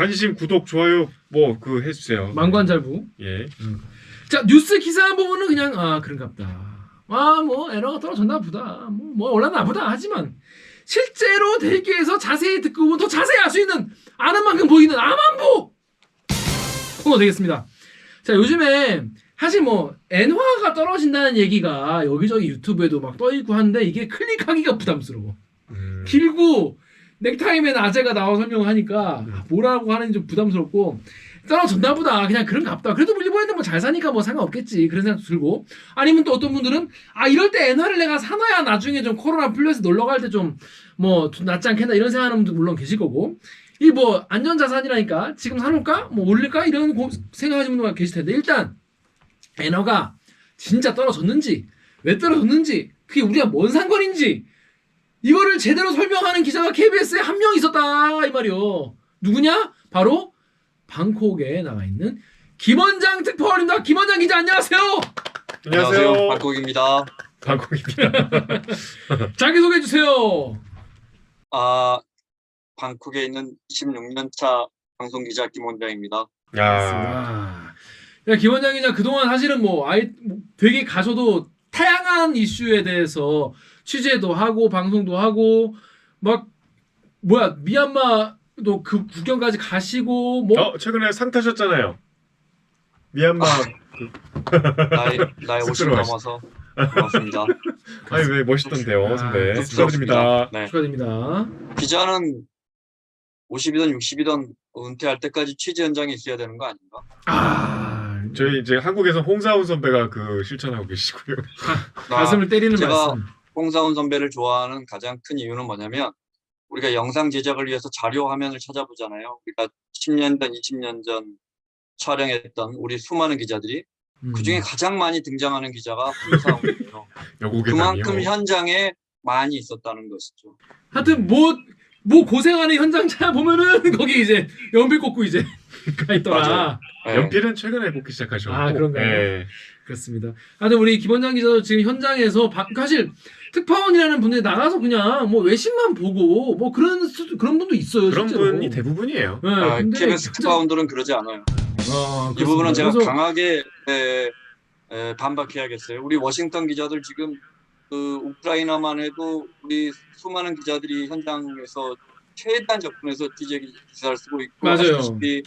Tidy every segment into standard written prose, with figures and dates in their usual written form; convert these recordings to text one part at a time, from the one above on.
관심, 구독, 좋아요 뭐 그 해주세요. 망관잘부. 예. 자, 뉴스 기사 보면은 그냥 그런갑다. 뭐 에너가 떨어졌나 보다. 뭐 올랐나 보다. 하지만 실제로 대기에서 자세히 듣고 보면 더 자세히 알 수 있는 아는 만큼 보이는 암안보 코너 되겠습니다. 자, 요즘에 사실 뭐 엔화가 떨어진다는 얘기가 여기저기 유튜브에도 막 떠있고 한데 이게 클릭하기가 부담스러워. 길고 넥타임에 아재가 나와 설명하니까 뭐라고 하는지 좀 부담스럽고 떨어졌나 보다. 그냥 그런갑다. 그래도 뭐 일본인들 뭐 잘 사니까 뭐 상관없겠지. 그런 생각도 들고. 아니면 또 어떤 분들은 이럴 때 엔화를 내가 사놔야 나중에 좀 코로나 풀려서 놀러 갈 때 좀 뭐 낫지 않겠나 이런 생각하는 분도 물론 계실 거고. 이 뭐 안전자산이라니까 지금 사놓을까? 뭐 올릴까? 이런 생각하시는 분들 계실 텐데 일단 엔화가 진짜 떨어졌는지 왜 떨어졌는지 그게 우리가 뭔 상관인지 이거를 제대로 설명하는 기자가 KBS에 한 명 있었다 이 말이요. 누구냐? 바로 방콕에 나와 있는 김원장 특파원입니다. 김원장 기자 안녕하세요. 안녕하세요. 방콕입니다. 방콕입니다. 자기소개해 주세요. 방콕에 있는 26년차 방송기자 김원장입니다. 야, 김원장 기자 그동안 사실은 되게 가셔도 다양한 이슈에 대해서 취재도 하고 방송도 하고 막 미얀마도 그 국경까지 가시고 최근에 상 타셨잖아요. 미얀마. 나이 50 넘어서 고맙습니다. 아니 왜 멋있던데요, 선배. 쑥스럽습니다. 축하드립니다. 네. 축하드립니다. 기자는 50이든 60이든 은퇴할 때까지 취재 현장에 있어야 되는 거 아닌가? 저희 이제 한국에서 홍사훈 선배가 그 실천하고 계시고요. 가슴을 때리는 제가 말씀. 홍사훈 선배를 좋아하는 가장 큰 이유는 뭐냐면 우리가 영상 제작을 위해서 자료 화면을 찾아보잖아요. 우리가 10년 전, 20년 전 촬영했던 우리 수많은 기자들이 그중에 가장 많이 등장하는 기자가 홍사훈이에요. 그만큼 현장에 많이 있었다는 것이죠. 하여튼 고생하는 현장 찾아보면은 거기 이제 연필 꽂고 이제 가 있더라. 네. 연필은 최근에 뽑기 시작하셨고. 그런가요? 네. 그렇습니다. 하여튼 우리 김원장 기자도 지금 현장에서 사실 특파원이라는 분들이 나가서 그냥 뭐 외신만 보고 뭐 그런 분도 있어요. 그런 실제로. 분이 대부분이에요. 네, 근데 KBS 특파원들은 그러지 않아요. 이 그렇습니다. 부분은 제가 그래서 강하게 반박해야겠어요. 우리 워싱턴 기자들 지금 그 우크라이나만 해도 우리 수많은 기자들이 현장에서 최대한 접근해서 기사를 쓰고 있고 맞아요. 아시다시피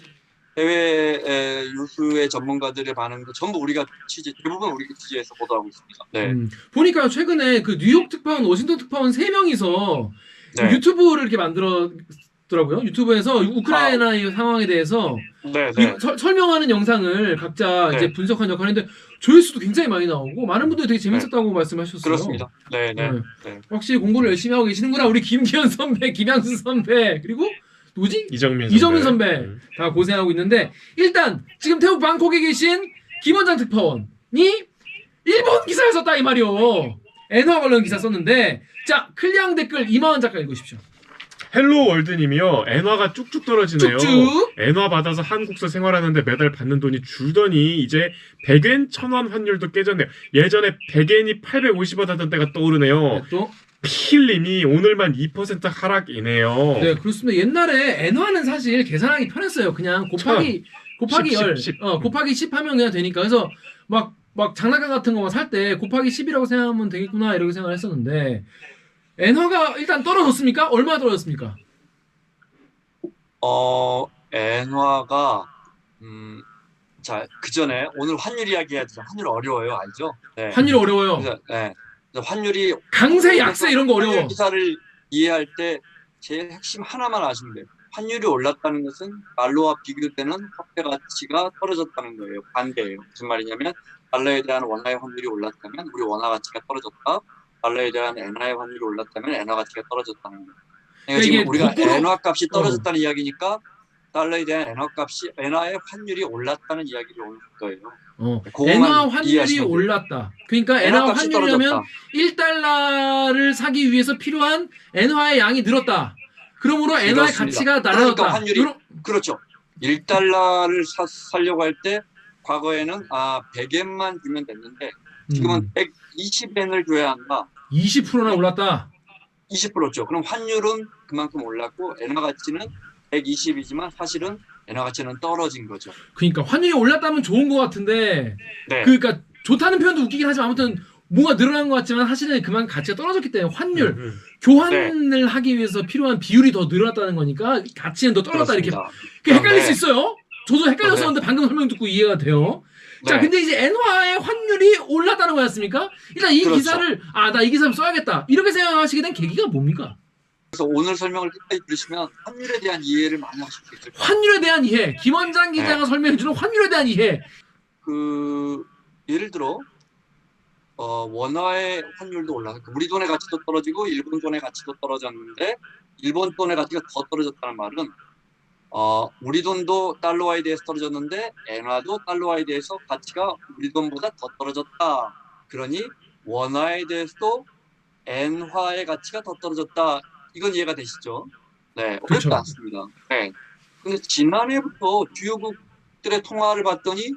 해외 유수의 전문가들의 반응도 전부 대부분 우리가 취재해서 보도하고 있습니다. 네. 보니까 최근에 그 뉴욕 특파원, 워싱턴 특파원 3명이서 네. 유튜브를 이렇게 만들었더라고요. 유튜브에서 우크라이나의 상황에 대해서 설명하는 영상을 각자 이제 분석한 역할을 했는데 조회수도 굉장히 많이 나오고 많은 분들이 되게 재밌었다고 말씀하셨어요. 그렇습니다. 네. 확실히 공부를 열심히 하고 계시는구나. 우리 김기현 선배, 김양수 선배, 그리고 누구지? 이정민 선배. 다 고생하고 있는데 일단 지금 태국 방콕에 계신 김원장 특파원이 일본 기사를 썼다 이 말이요. 엔화 관련 기사 썼는데 자 클리앙 댓글 이마원 작가 읽으십시오. 헬로 월드님이요. 엔화가 쭉쭉 떨어지네요. 쭉쭉. 엔화 받아서 한국서 생활하는데 매달 받는 돈이 줄더니 이제 100엔 1000원 환율도 깨졌네요. 예전에 100엔이 850원 하던 때가 떠오르네요. 네, 또 피힐님이 오늘만 2% 하락이네요. 네 그렇습니다. 옛날에 엔화는 사실 계산하기 편했어요. 그냥 곱하기 10 곱하기 10 하면 그냥 되니까. 그래서 막 장난감 같은 거 살 때 곱하기 10이라고 생각하면 되겠구나 이렇게 생각을 했었는데 엔화가 일단 떨어졌습니까? 얼마나 떨어졌습니까? 엔화가 그 전에 오늘 환율 이야기 해야 되죠. 환율 어려워요, 알죠? 네. 환율 어려워요. 그래서 환율이 강세, 약세 이런 거 어려워. 환율 기사를 이해할 때 제일 핵심 하나만 아시면 돼요. 환율이 올랐다는 것은 달러와 비교되는 화폐 가치가 떨어졌다는 거예요. 반대예요. 무슨 말이냐면 달러에 대한 원화의 환율이 올랐다면 우리 원화 가치가 떨어졌다. 달러에 대한 엔화의 환율이 올랐다면 엔화 가치가 떨어졌다는 거예요. 그러니까 지금 우리가 엔화 값이 떨어졌다는 이야기니까 달러에 대한 엔화의 환율이 올랐다는 이야기를 오는 거예요. 엔화 환율이 올랐다. 그러니까 엔화 환율이라면 1달러를 사기 위해서 필요한 엔화의 양이 늘었다. 그러므로 엔화의 가치가 날아갔다. 그러니까 환율이 그렇죠. 1달러를 사려고 할 때 과거에는 100엔만 주면 됐는데 지금은 120엔을 줘야 한다. 20%나 올랐다. 20%죠. 그럼 환율은 그만큼 올랐고 엔화 가치는 120이지만 사실은 엔화 가치는 떨어진 거죠. 그러니까 환율이 올랐다면 좋은 것 같은데 네. 그러니까 좋다는 표현도 웃기긴 하지만 아무튼 뭐가 늘어난 것 같지만 사실은 그만 가치가 떨어졌기 때문에 환율 교환을 하기 위해서 필요한 비율이 더 늘어났다는 거니까 가치는 더 떨어졌다 이렇게 그렇습니다. 그게 헷갈릴 수 네. 있어요. 저도 헷갈렸었는데 방금 설명 듣고 이해가 돼요. 자, 네. 근데 이제 엔화의 환율이 올랐다는 거였습니까? 일단 이 그렇죠. 기사를 나 이 기사를 써야겠다 이렇게 생각하시게 된 계기가 뭡니까? 그래서 오늘 설명을 끝까지 들으시면 환율에 대한 이해를 많이 하실 수 있을 거예요. 환율에 대한 이해, 김원장 기자가 설명해주는 환율에 대한 이해. 예를 들어 원화의 환율도 올라서 우리 돈의 가치도 떨어지고 일본 돈의 가치도 떨어졌는데 일본 돈의 가치가 더 떨어졌다는 말은 우리 돈도 달러화에 대해서 떨어졌는데 엔화도 달러화에 대해서 가치가 우리 돈보다 더 떨어졌다. 그러니 원화에 대해서도 엔화의 가치가 더 떨어졌다. 이건 이해가 되시죠? 네, 어렵지 그렇죠. 않습니다. 네. 근데 지난해부터 주요국들의 통화를 봤더니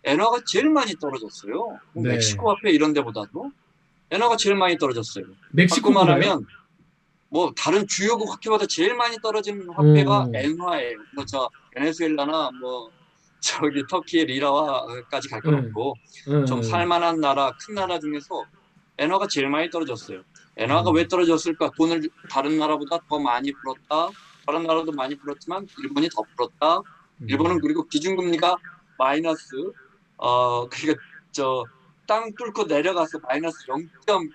엔화가 제일 많이 떨어졌어요. 네. 멕시코 화폐 이런 데보다도 엔화가 제일 많이 떨어졌어요. 멕시코 바꾸만 말하면 하면 뭐 다른 주요국 화폐보다 제일 많이 떨어진 화폐가 엔화예요. 뭐 저 베네수엘라나 뭐 저기 터키의 리라와까지 갈 건 없고 좀 살만한 나라, 큰 나라 중에서 엔화가 제일 많이 떨어졌어요. 엔화가 왜 떨어졌을까? 돈을 다른 나라보다 더 많이 풀었다. 다른 나라도 많이 풀었지만 일본이 더 풀었다. 일본은 그리고 기준금리가 마이너스 그러니까 저 땅 뚫고 내려가서 마이너스 0.1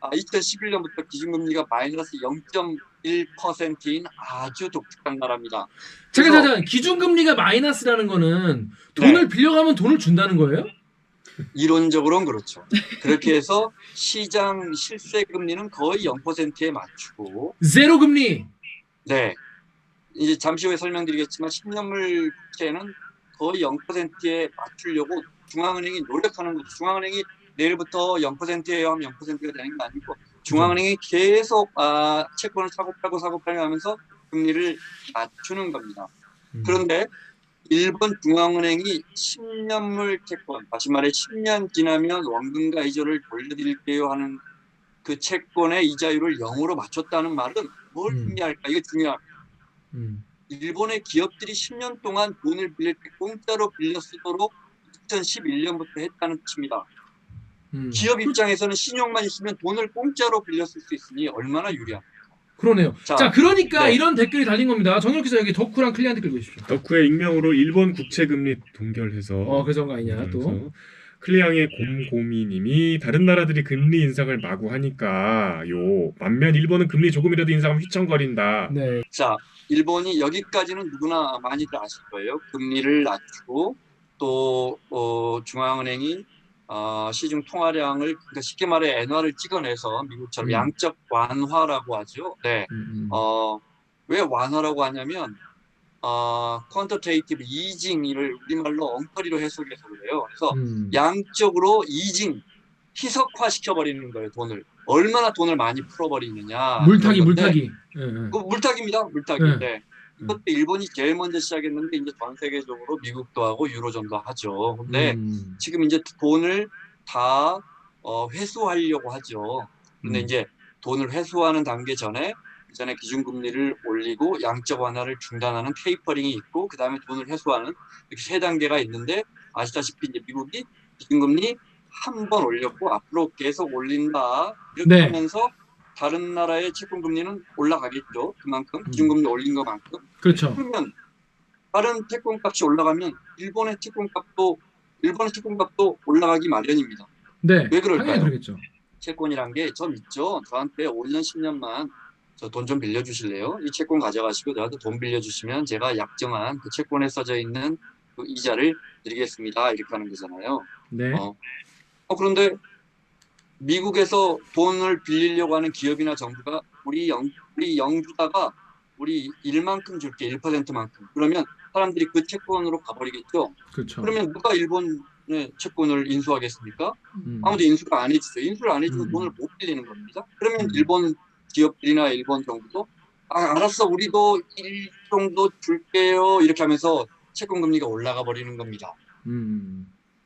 2011년부터 기준금리가 마이너스 0.1%인 아주 독특한 나라입니다. 잠깐 기준금리가 마이너스라는 거는 돈을 빌려가면 돈을 준다는 거예요? 이론적으로는 그렇죠. 그렇게 해서 시장 실세 금리는 거의 0%에 맞추고 제로 금리. 네. 이제 잠시 후에 설명드리겠지만 10년물 국채는 거의 0%에 맞추려고 중앙은행이 노력하는 거죠. 중앙은행이 내일부터 0%예요 하면 0%가 되는 게 아니고 중앙은행이 계속 채권을 사고 팔고 하면서 금리를 낮추는 겁니다. 그런데 일본 중앙은행이 10년물 채권, 다시 말해 10년 지나면 원금과 이자를 돌려드릴게요 하는 그 채권의 이자율을 0으로 맞췄다는 말은 뭘 의미할까? 이게 중요합니다. 일본의 기업들이 10년 동안 돈을 빌릴 때 공짜로 빌려 쓰도록 2011년부터 했다는 뜻입니다. 기업 입장에서는 신용만 있으면 돈을 공짜로 빌려 쓸 수 있으니 얼마나 유리합니까? 그러네요. 자, 그러니까 네. 이런 댓글이 달린 겁니다. 정혁 기자 여기 덕후랑 클리안 댓글 보십시오. 덕후의 익명으로 일본 국채금리 동결해서 그런 거 아니냐 또. 클리앙의 곰곰이님이 다른 나라들이 금리 인상을 마구 하니까 반면 일본은 금리 조금이라도 인상하면 휘청거린다. 네. 자, 일본이 여기까지는 누구나 많이들 아실 거예요. 금리를 낮추고 또 중앙은행이 시중 통화량을 그러니까 쉽게 말해 엔화를 찍어내서 미국처럼 양적 완화라고 하죠. 네. 왜 완화라고 하냐면 퀀터테이티브 이징을 우리말로 엉터리로 해석해서 그래요. 그래서 양적으로 이징 희석화 시켜버리는 거예요. 돈을 얼마나 돈을 많이 풀어버리느냐. 물타기. 그 물타기입니다. 물타기. 네. 그때 일본이 제일 먼저 시작했는데 이제 전 세계적으로 미국도 하고 유로존도 하죠. 근데 지금 이제 돈을 다 회수하려고 하죠. 근데 이제 돈을 회수하는 단계 전에 기준금리를 올리고 양적 완화를 중단하는 테이퍼링이 있고 그 다음에 돈을 회수하는 이렇게 세 단계가 있는데 아시다시피 이제 미국이 기준금리 한 번 올렸고 앞으로 계속 올린다 이렇게 하면서 다른 나라의 채권금리는 올라가겠죠. 그만큼 기준금리 올린 것만큼. 그렇죠. 그러면 다른 채권값이 올라가면 일본의 채권값도 올라가기 마련입니다. 네. 왜 그럴까요? 당연히 그러겠죠. 채권이란 게 저 믿죠. 저한테 5년 10년만 저 돈 좀 빌려주실래요? 이 채권 가져가시고 저한테 돈 빌려주시면 제가 약정한 그 채권에 써져 있는 그 이자를 드리겠습니다. 이렇게 하는 거잖아요. 네. 그런데 미국에서 돈을 빌리려고 하는 기업이나 정부가 우리 영주다가 우리 1만큼 줄게 1%만큼 그러면 사람들이 그 채권으로 가버리겠죠. 그렇죠. 그러면 누가 일본의 채권을 인수하겠습니까? 아무도 인수가 안 해주죠. 인수를 안 해주면 돈을 못 빌리는 겁니다. 그러면 일본 기업들이나 일본 정부도 알았어 우리도 일 정도 줄게요 이렇게 하면서 채권금리가 올라가 버리는 겁니다.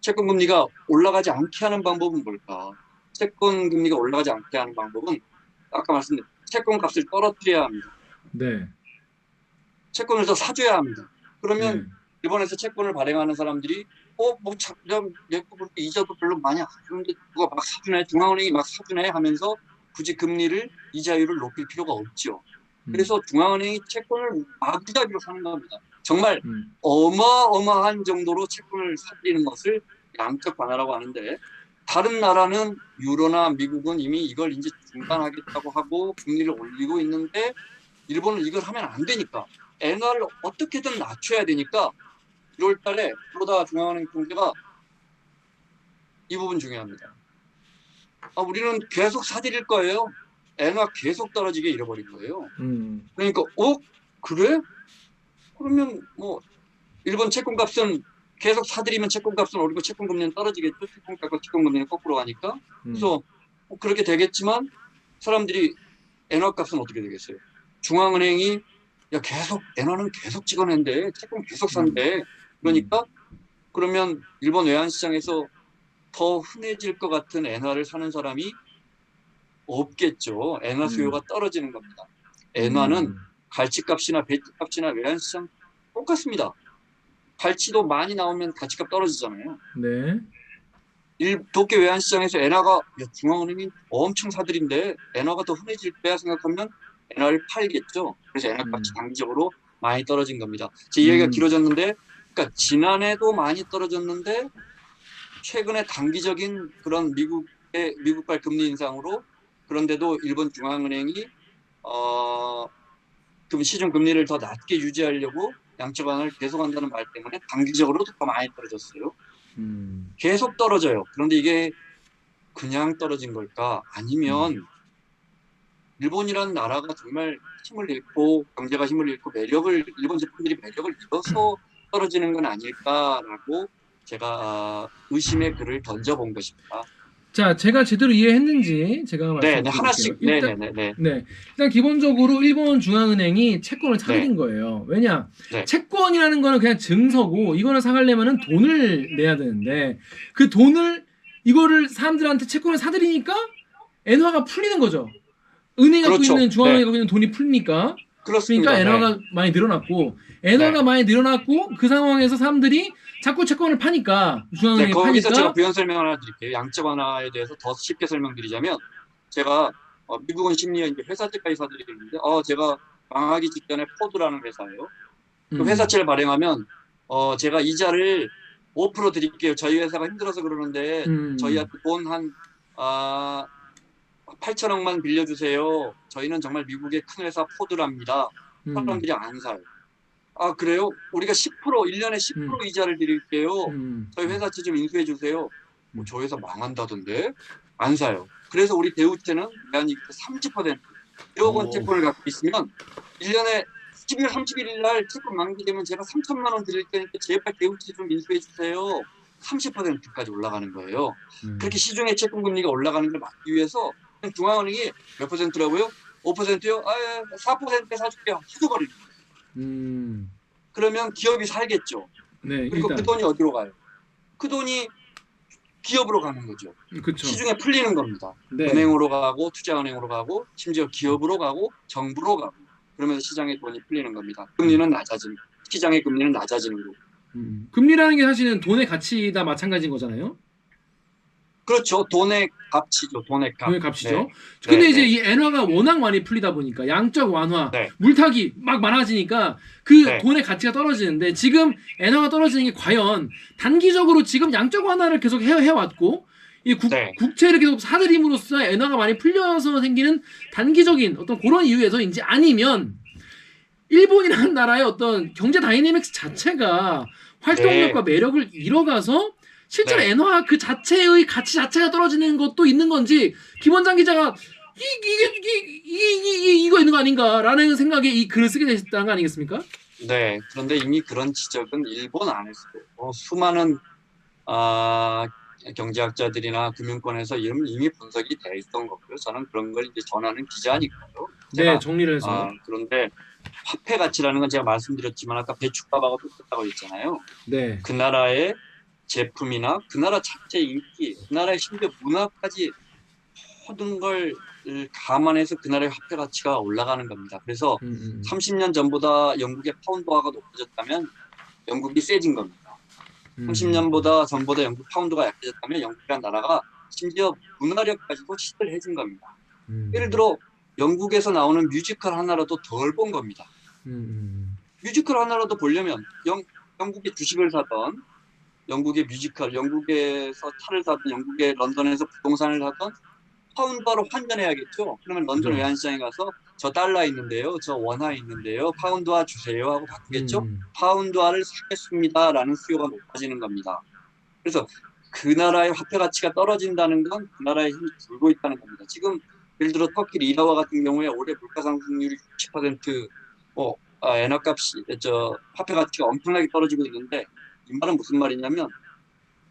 채권금리가 올라가지 않게 하는 방법은 뭘까? 채권금리가 올라가지 않게 하는 방법은 아까 말씀드린 채권값을 떨어뜨려야 합니다. 네. 채권을 더 사줘야 합니다. 그러면 네. 일본에서 채권을 발행하는 사람들이 그냥 이자도 별로 많이 안 주는데 누가 막 사주네, 중앙은행이 막 사주네 하면서 굳이 금리를 이자율을 높일 필요가 없죠. 그래서 중앙은행이 채권을 마구잡이로 사는 겁니다. 정말 어마어마한 정도로 채권을 사들이는 것을 양적 완화라고 하는데, 다른 나라는 유로나 미국은 이미 이걸 이제 중단하겠다고 하고 금리를 올리고 있는데, 일본은 이걸 하면 안 되니까 엔화를 어떻게든 낮춰야 되니까 1월 달에 프로다 중앙은행 통계가 이 부분 중요합니다. 우리는 계속 사들일 거예요. 엔화 계속 떨어지게 잃어버릴 거예요. 그러니까 그래? 그러면 뭐 일본 채권값은 계속 사들이면 채권값은 오르고 채권금리는 떨어지겠죠. 채권값과 채권금리는 거꾸로 가니까. 그래서 그렇게 되겠지만 사람들이 엔화값은 어떻게 되겠어요? 중앙은행이 계속 엔화는 계속 찍어낸대, 채권 계속 산대. 그러니까 그러면 일본 외환시장에서 더 흔해질 것 같은 엔화를 사는 사람이 없겠죠. 엔화 수요가 떨어지는 겁니다. 엔화는 갈치값이나 배지값이나 외환시장 똑같습니다. 갈치도 많이 나오면 가치값 떨어지잖아요. 네. 도쿄 외환시장에서 엔화가 중앙은행이 엄청 사들인데 엔화가 더 흔해질 거야 생각하면 엔화를 팔겠죠. 그래서 엔화 값이 단기적으로 많이 떨어진 겁니다. 제 이야기가 길어졌는데, 그러니까 지난해도 많이 떨어졌는데 최근에 단기적인 그런 미국발 금리 인상으로, 그런데도 일본 중앙은행이 시중 금리를 더 낮게 유지하려고 양적 완화를 계속한다는 말 때문에 단기적으로도 더 많이 떨어졌어요. 계속 떨어져요. 그런데 이게 그냥 떨어진 걸까? 아니면 일본이라는 나라가 정말 힘을 잃고 경제가 힘을 잃고 일본 제품들이 매력을 잃어서 떨어지는 건 아닐까라고 제가 의심의 글을 던져본 것입니다. 자, 제가 제대로 이해했는지 제가 말씀드릴게요. 하나씩. 일단 기본적으로 일본 중앙은행이 채권을 사들인 거예요. 왜냐? 채권이라는 거는 그냥 증서고, 이거를 사가려면 돈을 내야 되는데, 그 돈을, 이거를 사람들한테 채권을 사들이니까 엔화가 풀리는 거죠. 은행이 갖고 있는, 중앙은행이 갖고 있는 돈이 풀리니까. 그렇습니다. 그러니까 엔화가 많이 늘어났고, 엔화가 많이 늘어났고, 그 상황에서 사람들이 자꾸 채권을 파니까, 중앙은행이 거기서 파니까. 제가 부연 설명을 하나 드릴게요. 양적 완화에 대해서 더 쉽게 설명드리자면, 제가 미국은 심리에 이제 회사채까지 사들이는데, 제가 망하기 직전에 포드라는 회사예요. 그 회사채를 발행하면 제가 이자를 5% 드릴게요. 저희 회사가 힘들어서 그러는데 저희한테 돈 한 8천억만 빌려주세요. 저희는 정말 미국의 큰 회사 포드랍니다. 사람들이 안 사요. 그래요? 우리가 10% 1년에 10% 이자를 드릴게요. 저희 회사채 좀 인수해 주세요. 저 회사 망한다던데 안 사요. 그래서 우리 대우채는 한 30% 1억 원 채권을 갖고 있으면 1년에 12월 31일 날 채권 만기되면 제가 3천만 원 드릴 테니까 제발 대우채 좀 인수해 주세요. 30%까지 올라가는 거예요. 그렇게 시중의 채권 금리가 올라가는 걸 막기 위해서 중앙은행이 몇 %라고요? 5%요? 4%에 사줄게요. 해줘버리는 거예요. 그러면 기업이 살겠죠. 네, 그리고 그 돈이 어디로 가요? 그 돈이 기업으로 가는 거죠. 그쵸. 시중에 풀리는 겁니다. 네. 은행으로 가고 투자은행으로 가고 심지어 기업으로 가고 정부로 가고, 그러면서 시장의 돈이 풀리는 겁니다. 금리는 낮아지는, 시장의 금리는 낮아지는 거고. 금리라는 게 사실은 돈의 가치다 마찬가지인 거잖아요. 그렇죠. 돈의 값이죠. 돈의 값. 돈의 값이죠. 네. 근데 이제 이 엔화가 워낙 많이 풀리다 보니까 양적 완화, 물타기 막 많아지니까 그 돈의 가치가 떨어지는데, 지금 엔화가 떨어지는 게 과연 단기적으로 지금 양적 완화를 계속 해왔고, 이 국채를 계속 사들임으로써 엔화가 많이 풀려서 생기는 단기적인 어떤 그런 이유에서인지, 아니면 일본이라는 나라의 어떤 경제 다이내믹스 자체가 활동력과 매력을 잃어가서 실제로 엔화 그 자체의 가치 자체가 떨어지는 것도 있는 건지, 김원장 기자가 이거 있는 거 아닌가라는 생각에 이 글을 쓰게 되셨다는 거 아니겠습니까? 네. 그런데 이미 그런 지적은 일본 안에서도 수많은 경제학자들이나 금융권에서 이미 분석이 돼 있던 거고요. 저는 그런 걸 이제 전하는 기자니까요. 네, 정리를 해서. 그런데 화폐 가치라는 건 제가 말씀드렸지만 아까 배추값하고 똑같다고 했잖아요. 네. 그 나라의 제품이나 그 나라 자체의 인기, 그 나라의 심지어 문화까지 모든 걸 감안해서 그 나라의 화폐 가치가 올라가는 겁니다. 그래서 음, 음. 30년 전보다 영국의 파운드화가 높아졌다면 영국이 세진 겁니다. 30년보다 전보다 영국 파운드가 약해졌다면 영국이라는 나라가 심지어 문화력까지도 시들해진 겁니다. 예를 들어 영국에서 나오는 뮤지컬 하나라도 덜 본 겁니다. 뮤지컬 하나라도 보려면 영국의 주식을 사던, 영국의 뮤지컬, 영국에서 차를 사던, 영국의 런던에서 부동산을 사던 파운드화로 환전해야겠죠. 그러면 런던 그죠. 외환시장에 가서 저 달러 있는데요, 저 원화 있는데요, 파운드화 주세요 하고 바꾸겠죠. 파운드화를 사겠습니다라는 수요가 높아지는 겁니다. 그래서 그 나라의 화폐 가치가 떨어진다는 건 그 나라의 힘이 줄고 있다는 겁니다. 지금 예를 들어 터키 리라와 같은 경우에 올해 물가 상승률이 60%, 엔화 값이 화폐 가치가 엄청나게 떨어지고 있는데 이 말은 무슨 말이냐면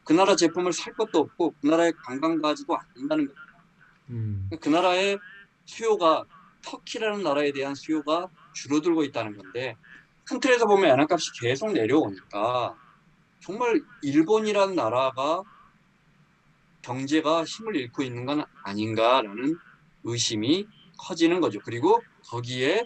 그 나라 제품을 살 것도 없고 그 나라에 관광도 하지도 않는다는 겁니다. 그 나라의 수요가 터키라는 나라에 대한 수요가 줄어들고 있다는 건데 큰 틀에서 보면 엔화 값이 계속 내려오니까 정말 일본이라는 나라가 경제가 힘을 잃고 있는 건 아닌가라는 의심이 커지는 거죠. 그리고 거기에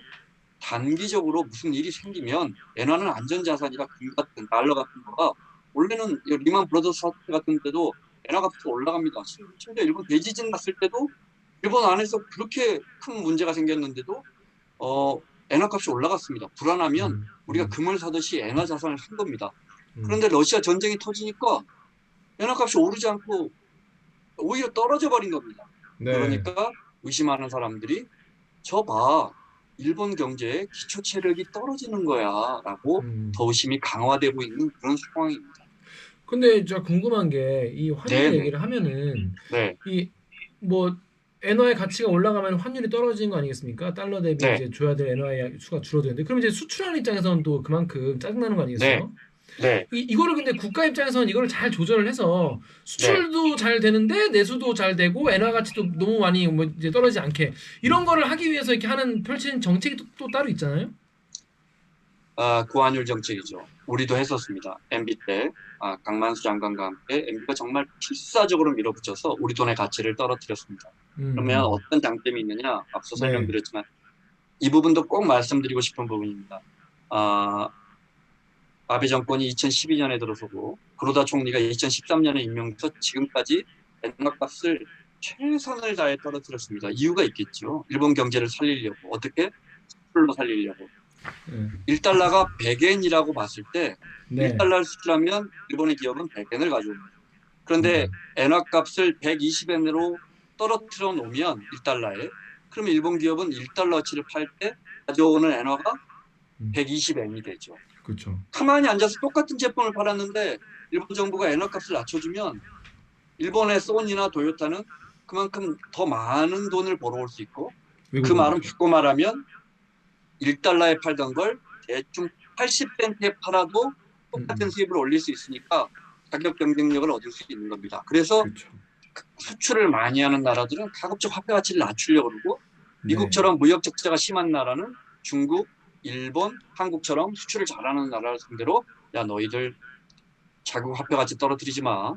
단기적으로 무슨 일이 생기면 엔화는 안전자산이라 금 같은 달러 같은 거가 원래는 리만 브라더스 사태 같은 때도 엔화 값이 올라갑니다. 심지어 일본 대지진 났을 때도 일본 안에서 그렇게 큰 문제가 생겼는데도 엔화 값이 올라갔습니다. 불안하면 우리가 금을 사듯이 엔화 자산을 산 겁니다. 그런데 러시아 전쟁이 터지니까 엔화 값이 오르지 않고 오히려 떨어져 버린 겁니다. 네. 그러니까 의심하는 사람들이 저 봐, 일본 경제의 기초 체력이 떨어지는 거야라고 더 의심이 강화되고 있는 그런 상황입니다. 근데 저 궁금한 게 이 환율 네네. 얘기를 하면은 네, 이 뭐 엔화의 가치가 올라가면 환율이 떨어지는 거 아니겠습니까? 달러 대비 네. 이제 줘야 될 엔화의 수가 줄어드는데 그럼 이제 수출하는 입장에서는 또 그만큼 짜증나는 거 네, 아니겠어요? 네, 이거를 근데 국가 입장에서는 이거를 잘 조절을 해서 네. 수출도 잘 되는데 내수도 잘 되고 엔화 가치도 너무 많이 뭐 이제 떨어지지 않게 이런 거를 하기 위해서 이렇게 하는 펼치는 정책이 또 따로 있잖아요. 고환율 정책이죠. 우리도 했었습니다. MB 때 강만수 장관과 함께 MB가 정말 필사적으로 밀어붙여서 우리 돈의 가치를 떨어뜨렸습니다. 그러면 어떤 장점이 있느냐? 앞서 네. 설명드렸지만 이 부분도 꼭 말씀드리고 싶은 부분입니다. 아베 정권이 2012년에 들어서고 구로다 총리가 2013년에 임명돼서 지금까지 엔화 값을 최선을 다해 떨어뜨렸습니다. 이유가 있겠죠. 일본 경제를 살리려고. 어떻게? 수출로 살리려고. 1달러가 100엔이라고 봤을 때 네. 1달러를 수출하면 일본의 기업은 100엔을 가져옵니다. 그런데 엔화 값을 120엔으로 떨어뜨려 놓으면 1달러에 그러면 일본 기업은 1달러어치를 팔 때 가져오는 엔화가 120엔이 되죠. 그렇죠. 가만히 앉아서 똑같은 제품을 팔았는데 일본 정부가 엔화 값을 낮춰주면 일본의 소니나 도요타는 그만큼 더 많은 돈을 벌어올 수 있고 그 말은 바꿔 말하면 1달러에 팔던 걸 대충 80센트에 팔아도 똑같은 수입을 올릴 수 있으니까 가격 경쟁력을 얻을 수 있는 겁니다. 그래서 그렇죠. 수출을 많이 하는 나라들은 가급적 화폐 가치를 낮추려고 그러고 미국처럼 무역 적자가 심한 나라는 중국, 일본, 한국처럼 수출을 잘하는 나라를 상대로 야 너희들 자국 화폐 가치 떨어뜨리지 마.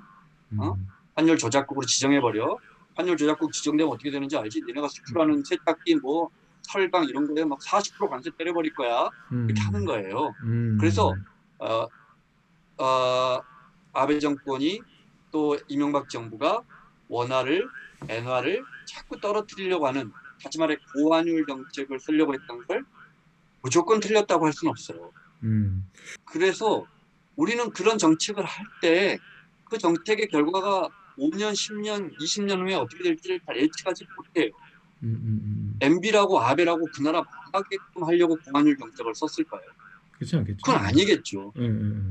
환율 조작국으로 지정해버려. 환율 조작국 지정되면 어떻게 되는지 알지? 니네가 수출하는 세탁기 뭐 철강 이런 거에 막 40% 관세 때려버릴 거야. 이렇게 하는 거예요. 그래서 아베 정권이 또 이명박 정부가 원화를 엔화를 자꾸 떨어뜨리려고 하는 다시 말해 고환율 정책을 쓰려고 했던 걸 무조건 틀렸다고 할 수는 없어요. 그래서 우리는 그런 정책을 할 때 그 정책의 결과가 5년, 10년, 20년 후에 어떻게 될지를 다 예측하지 못해요. MB라고 아베라고 그 나라 망하게끔 하려고 고환율 정책을 썼을까요? 그렇지 않겠죠. 그건 아니겠죠.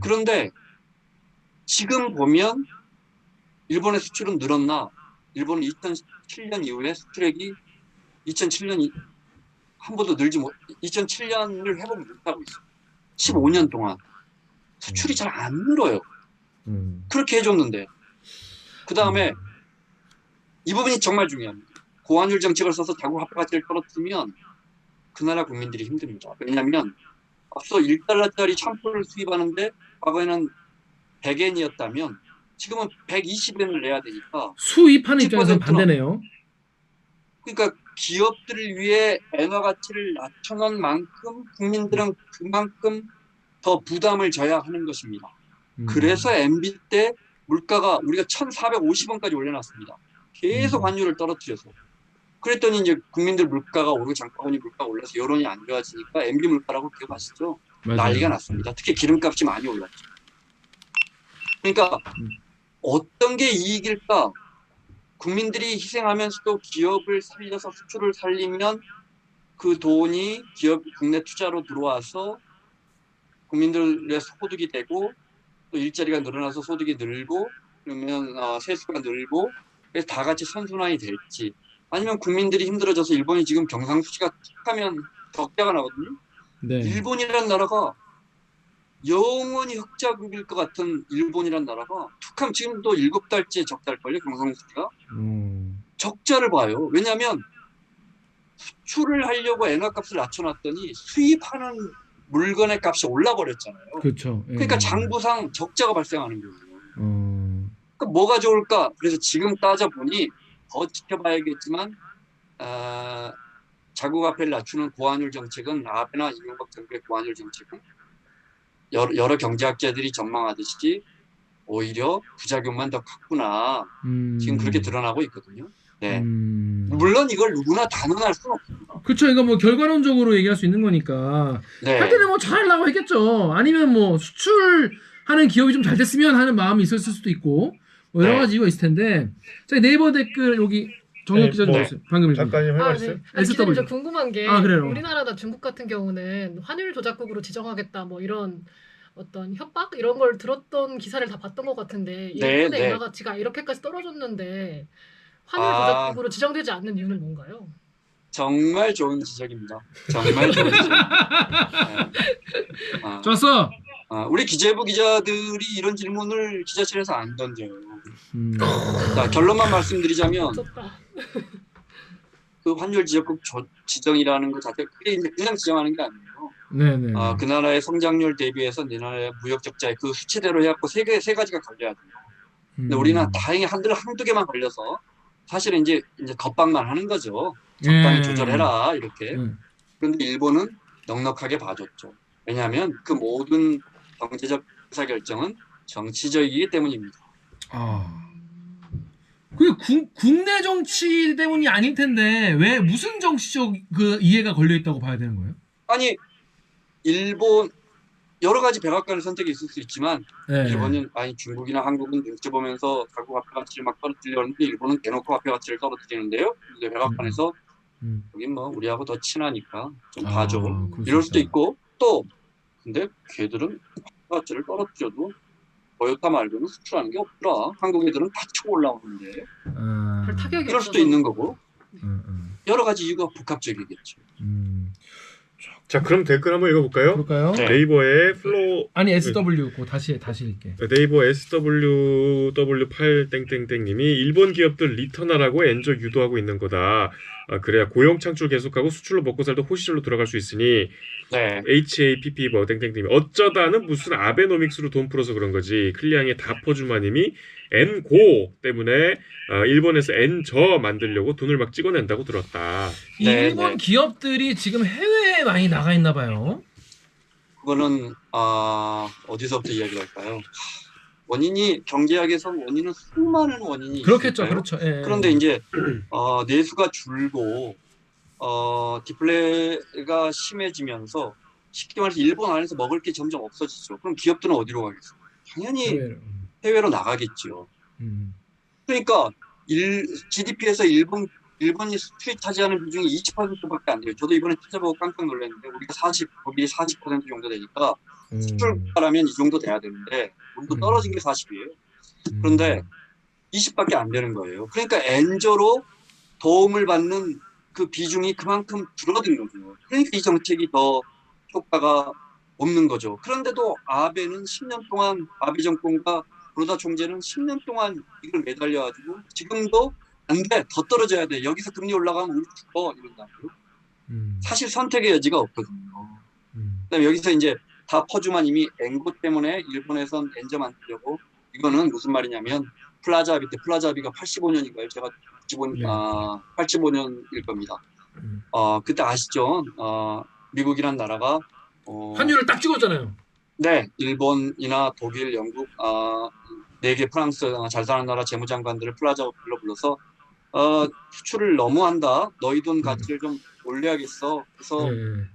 그런데 지금 보면 일본의 수출은 늘었나? 일본은 2007년 이후에 수출액이 2007년 한 번도 늘지 못, 2007년을 회복 못하고 있어요. 15년 동안 수출이 잘 안 늘어요. 그렇게 해줬는데 그 다음에 이 부분이 정말 중요합니다. 고환율 정책을 써서 자국 화폐 가치를 떨어뜨리면 그 나라 국민들이 힘듭니다. 왜냐하면 앞서 1달러짜리 샴푸를 수입하는데 과거에는 100엔이었다면 지금은 120엔을 내야 되니까 수입하는 입장에서는 10%나 반대네요. 그러니까 기업들을 위해 엔화 가치를 낮춰놓은 만큼 국민들은 그만큼 더 부담을 져야 하는 것입니다. 그래서 MB 때 물가가 우리가 1,450원까지 올려놨습니다. 계속 환율을 떨어뜨려서. 그랬더니 이제 국민들 물가가 오르고 장바구니 물가가 올라서 여론이 안 좋아지니까 MB 물가라고 기억하시죠? 맞아요. 난리가 났습니다. 특히 기름값이 많이 올랐죠. 그러니까 어떤 게 이익일까? 국민들이 희생하면서도 기업을 살려서 수출을 살리면 그 돈이 기업 국내 투자로 들어와서 국민들의 소득이 되고 또 일자리가 늘어나서 소득이 늘고 그러면 세수가 늘고 그래서 다 같이 선순환이 될지 아니면 국민들이 힘들어져서 일본이 지금 경상수지가 툭하면 적자가 나거든요. 네. 일본이란 나라가 영원히 흑자국일 것 같은 일본이란 나라가 툭하면 지금도 7달째 적자일걸요. 경상수지가. 적자를 봐요. 왜냐하면 수출을 하려고 엔화값을 낮춰놨더니 수입하는 물건의 값이 올라버렸잖아요. 그렇죠. 예. 그러니까 장부상 적자가 발생하는 거예요. 그러니까 뭐가 좋을까? 그래서 지금 따져보니 더 지켜봐야겠지만 자국화폐를 낮추는 고환율 정책은 아베나 이명박 정부의 고환율 정책은 여러 경제학자들이 전망하듯이 오히려 부작용만 더 컸구나. 지금 그렇게 드러나고 있거든요. 네. 물론 이걸 누구나 단언할 수는 없습니다. 그렇죠. 이거 뭐 결과론적으로 얘기할 수 있는 거니까. 네. 할 때는 뭐 잘하려고 했겠죠. 아니면 뭐 수출하는 기업이 좀 잘 됐으면 하는 마음이 있었을 수도 있고 뭐 여러 네. 가지 이유가 있을 텐데. 자, 네이버 댓글 여기 정혁 기자 좀 뭐, 주세요. 방금 작가님 해봤어요? 네. 아니, SW. 기자님 저 궁금한 게 그래요. 우리나라나 중국 같은 경우는 환율 조작국으로 지정하겠다 뭐 이런 어떤 협박 이런 걸 들었던 기사를 다 봤던 것 같은데 네, 일본의 네. 엔화 가치가 이렇게까지 떨어졌는데 환율 아. 조작국으로 지정되지 않는 이유는 뭔가요? 정말 좋은 지적입니다. 정말 좋은 지적. 좋았어. 우리 기재부 기자들이 이런 질문을 기자실에서 안 던져요. 음. 자, 결론만 말씀드리자면 좋다. 그 환율 지역국 지정이라는 것 자체가 그게 이제 그냥 지정하는 게 아니에요. 네네. 그 나라의 성장률 대비해서 네 나라의 무역 적자의 그 수치대로 해갖고 세 가지가 걸려야 돼요. 근데 우리는 다행히 한두 개만 걸려서 사실은 이제 겁박만 하는 거죠. 적당히 조절해라 이렇게. 그런데 일본은 넉넉하게 봐줬죠. 왜냐하면 그 모든 경제적 의사결정은 정치적이기 때문입니다. 그 국내 정치 때문이 아닐 텐데 왜 무슨 정치적 그 이해가 걸려 있다고 봐야 되는 거예요? 아니 일본 여러 가지 백악관의 선택이 있을 수 있지만 네. 일본은 중국이나 한국은 눈치 보면서 자국 화폐 가치를 막 떨어뜨리려는데 일본은 대놓고 화폐 가치를 떨어뜨리는데요. 근데 백악관에서 여긴 뭐 우리하고 더 친하니까 좀 봐줘. 이럴 수도 있고 또 근데 걔들은 화폐 가치를 떨어뜨려도 토요타 말고는 수출하는 게 없더라. 한국 애들은 다 치고 올라오는데 별 타격이 이럴 수도 없어서. 있는 거고 여러 가지 이유가 복합적이겠죠. 자, 그럼 댓글 한번 읽어볼까요? 그럴까요? 네. 네이버의 플로 아니 SW 고 다시 읽게. 네이버 SWW8 땡땡땡님이 일본 기업들 리턴하라고 엔저 유도하고 있는 거다. 그래야 고용 창출 계속하고 수출로 먹고 살도 호시절로 들어갈 수 있으니 네. HAPP 뭐 땡땡님이 어쩌다는 무슨 아베노믹스로 돈 풀어서 그런 거지. 클리앙의 다퍼주마님이 엔고 때문에 일본에서 엔저 만들려고 돈을 막 찍어낸다고 들었다. 네, 일본 네. 기업들이 지금 해외에 많이 나가 있나 봐요. 그거는 어디서부터 이야기를 할까요? 원인이 경제학에서 원인은 수많은 원인이 그렇겠죠, 있을까요? 그렇죠. 예. 그런데 이제 내수가 줄고 디플레가 심해지면서 쉽게 말해서 일본 안에서 먹을 게 점점 없어지죠. 그럼 기업들은 어디로 가겠어요? 당연히 해외로 나가겠죠. 그러니까 GDP에서 일본이 수출이 차지하는 비중이 20%밖에 안 돼요. 저도 이번에 찾아보고 깜짝 놀랐는데 우리가 거기 40% 정도 되니까 수출가라면 이 정도 돼야 되는데 우리도 떨어진 게 40이에요. 그런데 20밖에 안 되는 거예요. 그러니까 엔저로 도움을 받는 그 비중이 그만큼 줄어든 거죠. 그러니까 이 정책이 더 효과가 없는 거죠. 그런데도 아베는 10년 동안 아베 정권과 노다 총재는 10년 동안 이걸 매달려가지고 지금도 안 돼, 더 떨어져야 돼. 여기서 금리 올라가면 우리 죽어 이런다고요. 사실 선택의 여지가 없거든요. 그다음에 여기서 이제 다 퍼주마님이 엔고 때문에 일본에선 엔저 만들려고 이거는 무슨 말이냐면 플라자비 때 플라자비가 85년인가요? 제가 85년일 겁니다. 그때 아시죠? 미국이란 나라가 환율을 딱 찍었잖아요. 네, 일본이나 독일, 영국, 4개 프랑스 잘 사는 나라 재무장관들을 플라자비로 불러서 수출을 너무한다. 너희 돈 가치를 좀 올려야겠어. 그래서 네.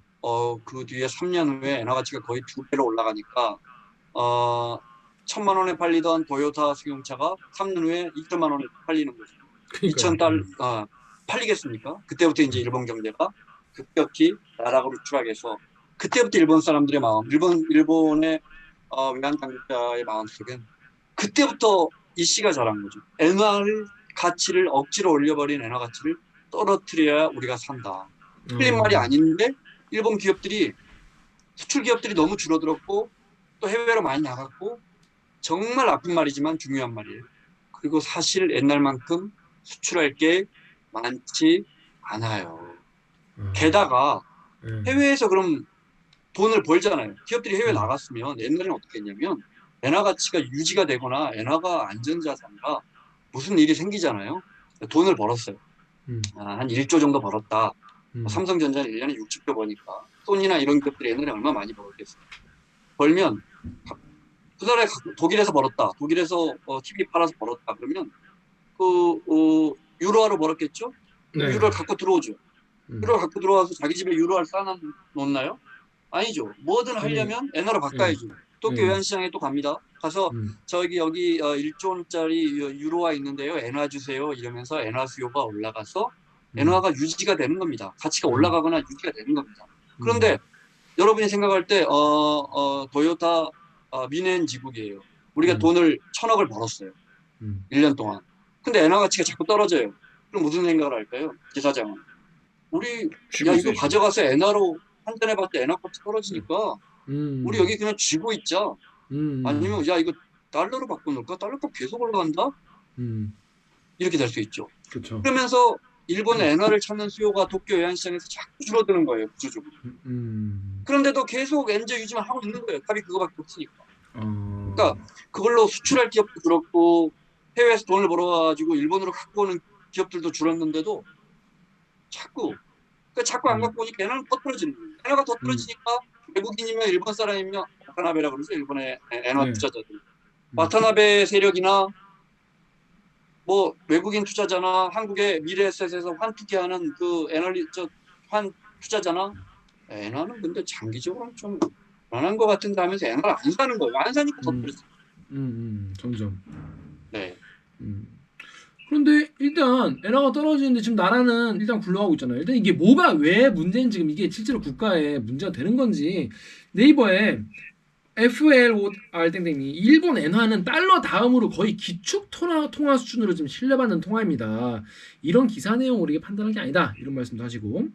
그 뒤에 3년 후에 엔화 가치가 거의 2배로 올라가니까 1,000만 원에 팔리던 도요타 승용차가 3년 후에 2천만 원에 팔리는 거죠. 그러니까요. 2,000달러 팔리겠습니까? 그때부터 이제 일본 경제가 급격히 나락으로 추락해서 그때부터 일본 사람들의 마음, 일본의 외환 당국자의 마음속엔 그때부터 이 씨가 자란 거죠. 엔화를 가치를 억지로 올려버린 엔화 가치를 떨어뜨려야 우리가 산다. 틀린 말이 아닌데 일본 기업들이 수출 기업들이 너무 줄어들었고 또 해외로 많이 나갔고 정말 나쁜 말이지만 중요한 말이에요. 그리고 사실 옛날만큼 수출할 게 많지 않아요. 게다가 해외에서 그럼 돈을 벌잖아요. 기업들이 해외 나갔으면 옛날에는 어떻게 했냐면 엔화 가치가 유지가 되거나 엔화가 안전자산이라 무슨 일이 생기잖아요. 돈을 벌었어요. 한 1조 정도 벌었다. 삼성전자는 1년에 60조 버니까 소니나 이런 기업들이 옛날에 얼마 많이 벌었겠어요. 벌면 그 달에 독일에서 벌었다. 독일에서 TV 팔아서 벌었다. 그러면 유로화로 벌었겠죠? 네. 유로를 갖고 들어오죠. 유로를 갖고 들어와서 자기 집에 유로화를 쌓아놓나요? 아니죠. 뭐든 하려면 엔화로 바꿔야죠. 도쿄 외환시장에 또 갑니다. 가서 저기 여기 1조 원짜리 유로화 있는데요. 엔화 주세요. 이러면서 엔화 수요가 올라가서 엔화가 유지가 되는 겁니다. 가치가 올라가거나 유지가 되는 겁니다. 그런데 여러분이 생각할 때 도요타 미네엔지국이에요. 우리가 돈을 1,000억을 벌었어요. 1년 동안. 근데 엔화 가치가 자꾸 떨어져요. 그럼 무슨 생각을 할까요? 지사장은. 우리 야 이거 가져가서 엔화로 환전해봤자 엔화 값이 떨어지니까 우리 여기 그냥 쥐고 있자. 아니면 야 이거 달러로 바꿔놓을까? 달러 값 계속 올라간다? 이렇게 될 수 있죠. 그렇죠. 그러면서 일본의 엔화를 찾는 수요가 도쿄 외환시장에서 자꾸 줄어드는 거예요. 구조적으로. 그런데도 계속 엔저 유지만 하고 있는 거예요. 답이 그거밖에 없으니까. 그러니까 그걸로 수출할 기업도 줄었고 해외에서 돈을 벌어가지고 일본으로 갖고 오는 기업들도 줄었는데도 자꾸 안 갖고 오니까 엔화는 더 떨어지는 거예요. 엔화가 더 떨어지니까 외국인이면 일본 사람이면 와타나베라고 그러죠. 일본의 엔화 투자자들. 와타나베 세력이나 뭐 외국인 투자자나 한국의 미래에셋에서 환 투기하는 그 환 투자자나 엔화는 근데 장기적으로는 좀 불안한 것 같은데 하면서 엔화를 안 사는 거예요. 안 사니까 더 떨어지죠. 점점. 네. 그런데 일단 엔화가 떨어지는데 지금 나라는 일단 굴러가고 있잖아요. 일단 이게 뭐가 왜 문제인지 지금 이게 실제로 국가에 문제가 되는 건지 네이버에 FLOR 땡땡이 일본 엔화는 달러 다음으로 거의 기축 통화 수준으로 지금 신뢰받는 통화입니다. 이런 기사 내용을 우리가 판단한 게 아니다. 이런 말씀도 하시고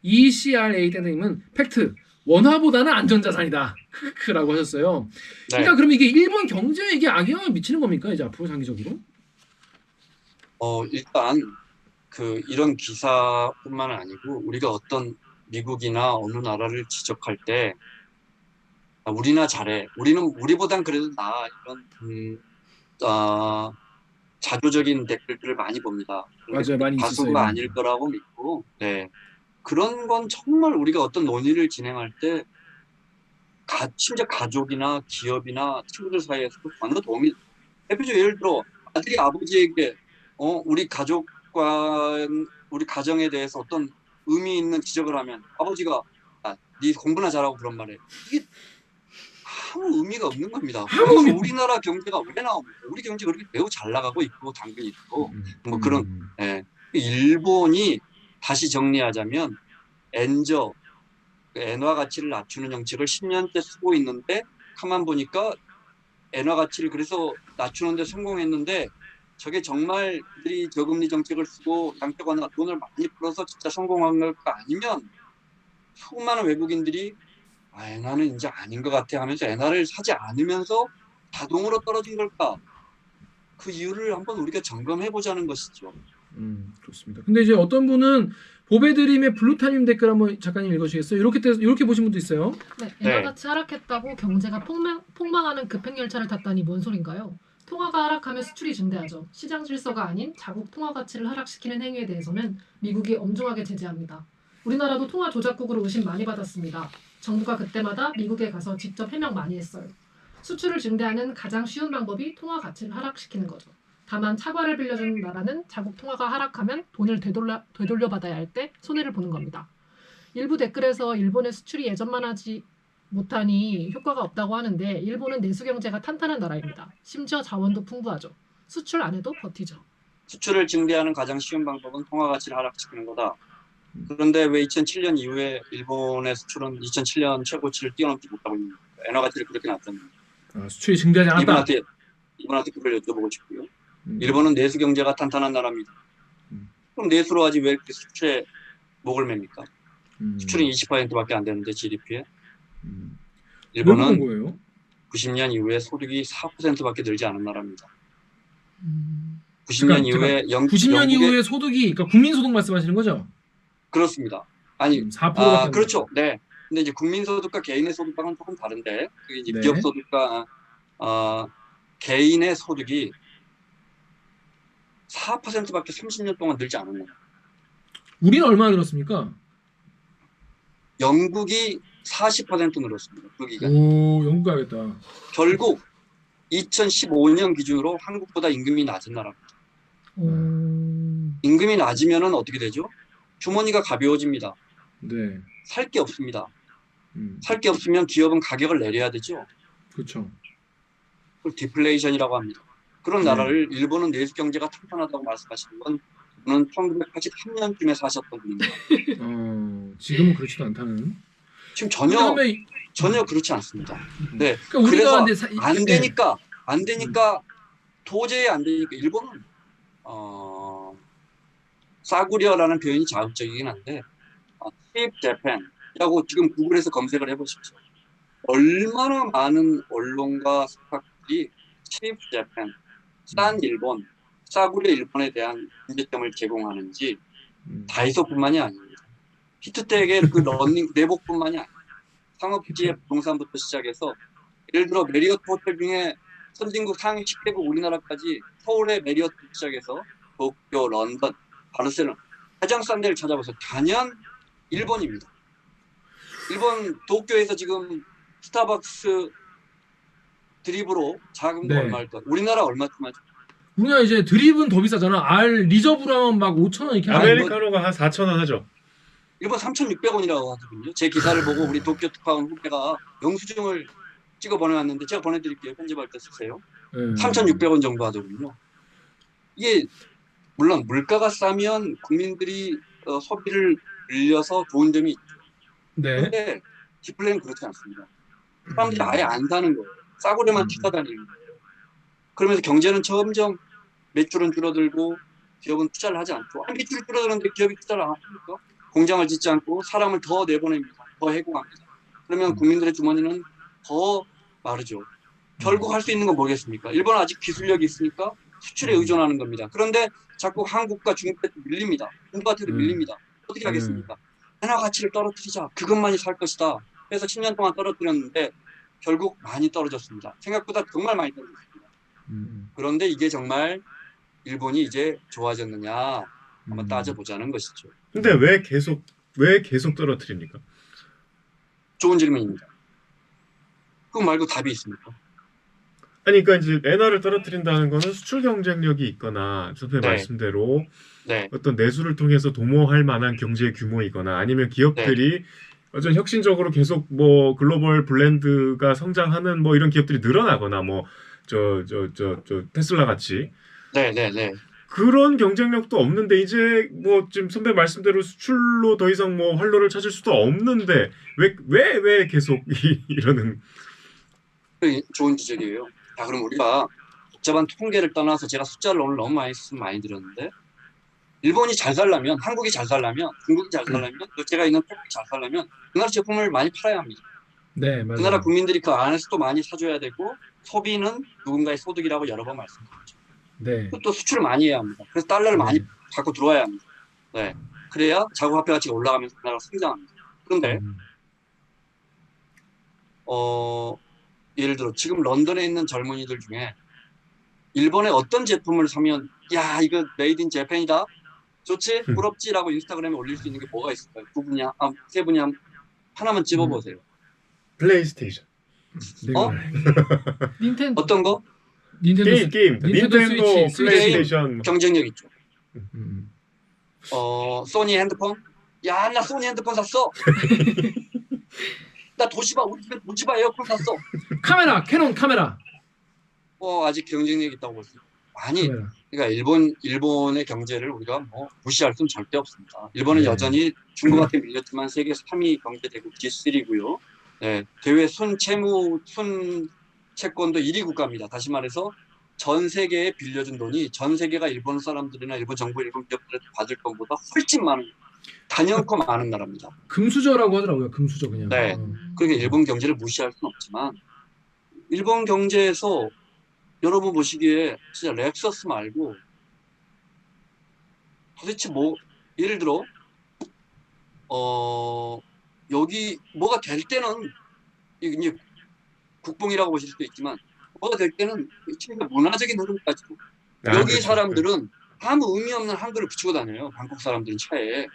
ECRA 땡땡님은 팩트 원화보다는 안전자산이다. 라고 하셨어요. 네. 일단 그럼 이게 일본 경제에 이게 악영향을 미치는 겁니까? 이제 앞으로 장기적으로? 일단 이런 기사뿐만 아니고 우리가 어떤 미국이나 어느 나라를 지적할 때 우리나 잘해. 우리보단 그래도 나아. 이런 자조적인 댓글들을 많이 봅니다. 맞아요, 많이 다수가 있었어요. 아닐 거라고 믿고, 네. 그런 건 정말 우리가 어떤 논의를 진행할 때 심지어 가족이나 기업이나 친구들 사이에서도 전혀 도움이. 대표적으로 예를 들어 아들이 아버지에게 우리 가족과 우리 가정에 대해서 어떤 의미 있는 지적을 하면 아버지가 네 공부나 잘하고 그런 말에 이게 아무 의미가 없는 겁니다. 그래서 우리나라 경제가 왜 나옵니까? 우리 경제 그렇게 매우 잘 나가고 있고 당근이 있고 뭐 그런. 일본이 다시 정리하자면 엔화 가치를 낮추는 정책을 10년째 쓰고 있는데 가만 보니까 엔화 가치를 그래서 낮추는데 성공했는데 저게 정말 그들이 저금리 정책을 쓰고 양적 완화 돈을 많이 풀어서 진짜 성공한 걸까 아니면 수많은 외국인들이 엔화는 이제 아닌 것 같아 하면서 엔화를 사지 않으면서 자동으로 떨어진 걸까? 그 이유를 한번 우리가 점검해 보자는 것이죠. 그렇습니다. 근데 이제 어떤 분은 보배드림의 블루타임 댓글 한번 작가님 읽어주시겠어요? 이렇게 보신 분도 있어요. 네, 엔화 가치 하락했다고 경제가 폭망하는 급행열차를 탔다니 뭔 소린가요? 통화가 하락하면 수출이 증대하죠. 시장 질서가 아닌 자국 통화 가치를 하락시키는 행위에 대해서는 미국이 엄중하게 제재합니다. 우리나라도 통화 조작국으로 의심 많이 받았습니다. 정부가 그때마다 미국에 가서 직접 해명 많이 했어요. 수출을 증대하는 가장 쉬운 방법이 통화 가치를 하락시키는 거죠. 다만 차과를 빌려주는 나라는 자국 통화가 하락하면 돈을 되돌려받아야 할 때 손해를 보는 겁니다. 일부 댓글에서 일본의 수출이 예전만 하지 못하니 효과가 없다고 하는데 일본은 내수 경제가 탄탄한 나라입니다. 심지어 자원도 풍부하죠. 수출 안 해도 버티죠. 수출을 증대하는 가장 쉬운 방법은 통화 가치를 하락시키는 거다. 그런데 왜 2007년 이후에 일본의 수출은 2007년 최고치를 뛰어넘지 못하고 있는 겁니까? 엔화 가치를 그렇게 놨잖아요. 수출이 증대하지 않았다. 이분한테 그걸 여쭤보고 싶고요. 일본은 내수 경제가 탄탄한 나라입니다. 그럼 내수로 하지 왜 이렇게 수출에 목을 맵니까? 수출은 20%밖에 안 되는데 GDP에. 일본은 거예요? 90년 이후에 소득이 4%밖에 늘지 않은 나라입니다. 90년 이후에 90년 이후에 소득이 그러니까 국민소득 말씀하시는 거죠? 그렇습니다. 아니 4%밖에 그렇죠. 네. 근데 이제 국민소득과 개인의 소득과는 조금 다른데 그게 이제 네. 기업소득과 개인의 소득이 4%밖에 30년 동안 늘지 않은 거예요. 우리는 얼마나 늘었습니까? 영국이 40% 늘었습니다. 그 기간. 오, 영국 가겠다. 결국 2015년 기준으로 한국보다 임금이 낮은 나라입니다. 임금이 낮으면은 어떻게 되죠? 주머니가 가벼워집니다. 네. 살 게 없습니다. 살 게 없으면 기업은 가격을 내려야 되죠. 그렇죠. 그걸 디플레이션이라고 합니다. 그런 나라를 일본은 내수 경제가 탄탄하다고 말씀하시는 건 저는 1983년쯤에 사셨던 분입니다. 지금은 그렇지도 않다는. 지금 전혀 그렇지 않습니다. 네. 그러니까 우리가 그래서 안 되니까 도저히 안 되니까 일본은 싸구려라는 표현이 자극적이긴 한데 cheap Japan이라고 지금 구글에서 검색을 해보십시오. 얼마나 많은 언론과 스타들이 cheap Japan, 싼 일본, 싸구려 일본에 대한 문제점을 제공하는지 다이소뿐만이 아닙니다. 히트텍의 그 러닝 내복뿐만이 아닙니다. 상업지의 부동산부터 시작해서 예를 들어 메리어트 호텔 중에 선진국 상위 10개국 우리나라까지 서울의 메리어트 시작해서 도쿄, 런던, 바르셀로나 가장 싼 데를 찾아봐서 단연 일본입니다. 일본 도쿄에서 지금 스타벅스 드립으로 자금도 얼마일까? 우리나라 얼마쯤 하죠? 우리나라 이제 드립은 더 비싸잖아. 리저브라면 막 5,000원 이렇게 아메리카노가 한 4,000원 하죠. 일본 3,600원이라고 하거든요. 제 기사를 보고 우리 도쿄 특파원 후배가 영수증을 찍어 보내왔는데 제가 보내드릴게요. 편집할 때 쓰세요. 3,600원 정도 하더군요. 이게 물론 물가가 싸면 국민들이 소비를 늘려서 좋은 점이 있죠. 네. 그런데 디플레이는 그렇지 않습니다. 사람들이 아예 안 사는 거예요. 싸구려만 튀어다니는 거예요. 그러면서 경제는 점점 매출은 줄어들고 기업은 투자를 하지 않고 매출이 줄어드는데 기업이 투자를 안 합니까? 공장을 짓지 않고 사람을 더 내보냅니다. 더 해고합니다. 그러면 국민들의 주머니는 더 마르죠. 결국 할 수 있는 건 뭐겠습니까? 일본은 아직 기술력이 있으니까 수출에 의존하는 겁니다. 그런데 자꾸 한국과 중국한테 밀립니다. 중국한테도 밀립니다. 어떻게 하겠습니까? 엔화 가치를 떨어뜨리자. 그것만이 살 것이다. 그래서 10년 동안 떨어뜨렸는데 결국 많이 떨어졌습니다. 생각보다 정말 많이 떨어졌습니다. 그런데 이게 정말 일본이 이제 좋아졌느냐 한번 따져보자는 것이죠. 근데 왜 계속 떨어뜨립니까? 좋은 질문입니다. 그거 말고 답이 있습니까? 아니 그러니까 이제 엔화를 떨어뜨린다는 거는 수출 경쟁력이 있거나 선배 네. 말씀대로 네. 어떤 내수를 통해서 도모할 만한 경제 규모이거나 아니면 기업들이 어떤 혁신적으로 계속 뭐 글로벌 브랜드가 성장하는 뭐 이런 기업들이 늘어나거나 뭐 저 테슬라 같이 네. 그런 경쟁력도 없는데 이제 뭐 지금 선배 말씀대로 수출로 더 이상 뭐 활로를 찾을 수도 없는데 왜 계속 이러는 좋은 지적이에요. 자, 그럼 우리가 복잡한 통계를 떠나서 제가 숫자를 오늘 너무 많이 들었는데 일본이 잘 살려면, 한국이 잘 살려면, 중국이 잘 살려면, 또 제가 있는 태국이 잘 살려면 그 나라 제품을 많이 팔아야 합니다. 네, 맞아요. 그 나라 국민들이 그 안에서 또 많이 사줘야 되고 소비는 누군가의 소득이라고 여러 번 말씀드렸죠. 네. 또 수출을 많이 해야 합니다. 그래서 달러를 많이 갖고 들어와야 합니다. 네. 그래야 자국 화폐 가치가 올라가면서 그 나라가 성장합니다. 그런데 예를 들어 지금 런던에 있는 젊은이들 중에 일본의 어떤 제품을 사면 야 이거 메이드 인 재팬이다 좋지 부럽지라고 인스타그램에 올릴 수 있는 게 뭐가 있을까요? 두 분이 세 분이 하나만 집어보세요. 플레이스테이션. 내가 어? 말해. 닌텐도. 어떤 거? 닌텐도 게임. 닌텐도 닌텐도 스위치. 플레이스테이션. 경쟁력 있죠. 음. 소니 핸드폰? 야, 나 소니 핸드폰 샀어. 나 도시바, 우리 집에 도시바 에어컨 샀어. 카메라, 캐논 카메라. 아직 경쟁력 있다고 볼 수 있어요. 아니, 카메라. 그러니까 일본의 경제를 우리가 뭐 무시할 수는 절대 없습니다. 일본은 네. 여전히 중국한테 밀렸지만 세계 3위 경제대국 G3고요. 네, 대외 순채권도 1위 국가입니다. 다시 말해서 전 세계에 빌려준 돈이 전 세계가 일본 사람들이나 일본 정부, 일본 기업들한테 받을 돈보다 훨씬 많은 단연코 많은 나라입니다. 금수저라고 하더라고요. 금수저 그냥. 네. 그러니까 일본 경제를 무시할 수는 없지만 일본 경제에서 여러분 보시기에 진짜 렉서스 말고 도대체 뭐 예를 들어 여기 뭐가 될 때는 이제 국뽕이라고 보실 수도 있지만 뭐가 될 때는 진짜 문화적인 흐름까지도 여기 그렇죠. 사람들은 아무 의미 없는 한글을 붙이고 다녀요. 한국 사람들은 차에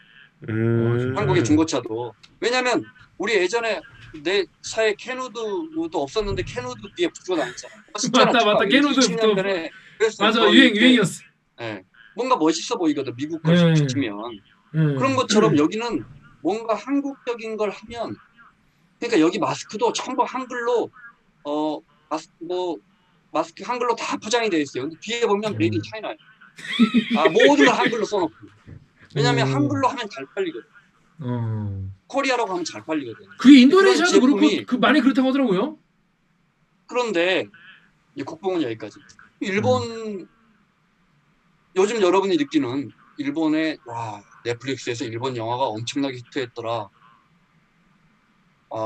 한국의 음. 중고차도 왜냐면 우리 예전에 내 차에 캐누드도 없었는데 캐누드 뒤에 붙이고 다녔잖아. 맞다. 캐누드 20년 전에 맞아. 유행이었어. 네. 뭔가 멋있어 보이거든. 미국 걸 네. 붙이면 네. 그런 것처럼 여기는 뭔가 한국적인 걸 하면 그러니까 여기 마스크도 전부 한글로 마스크 한글로 다 포장이 되어 있어요. 근데 뒤에 보면 메이드 인 차이나예요. 모든 걸 한글로 써놓고. 왜냐하면 한글로 하면 잘 팔리거든. 코리아라고 하면 잘 팔리거든. 그게 인도네시아도 그런 그렇고 제품이- 많이 그렇다고 하더라고요. 그런데 이 국뽕은 여기까지. 일본 요즘 여러분이 느끼는 일본의 넷플릭스에서 일본 영화가 엄청나게 히트했더라.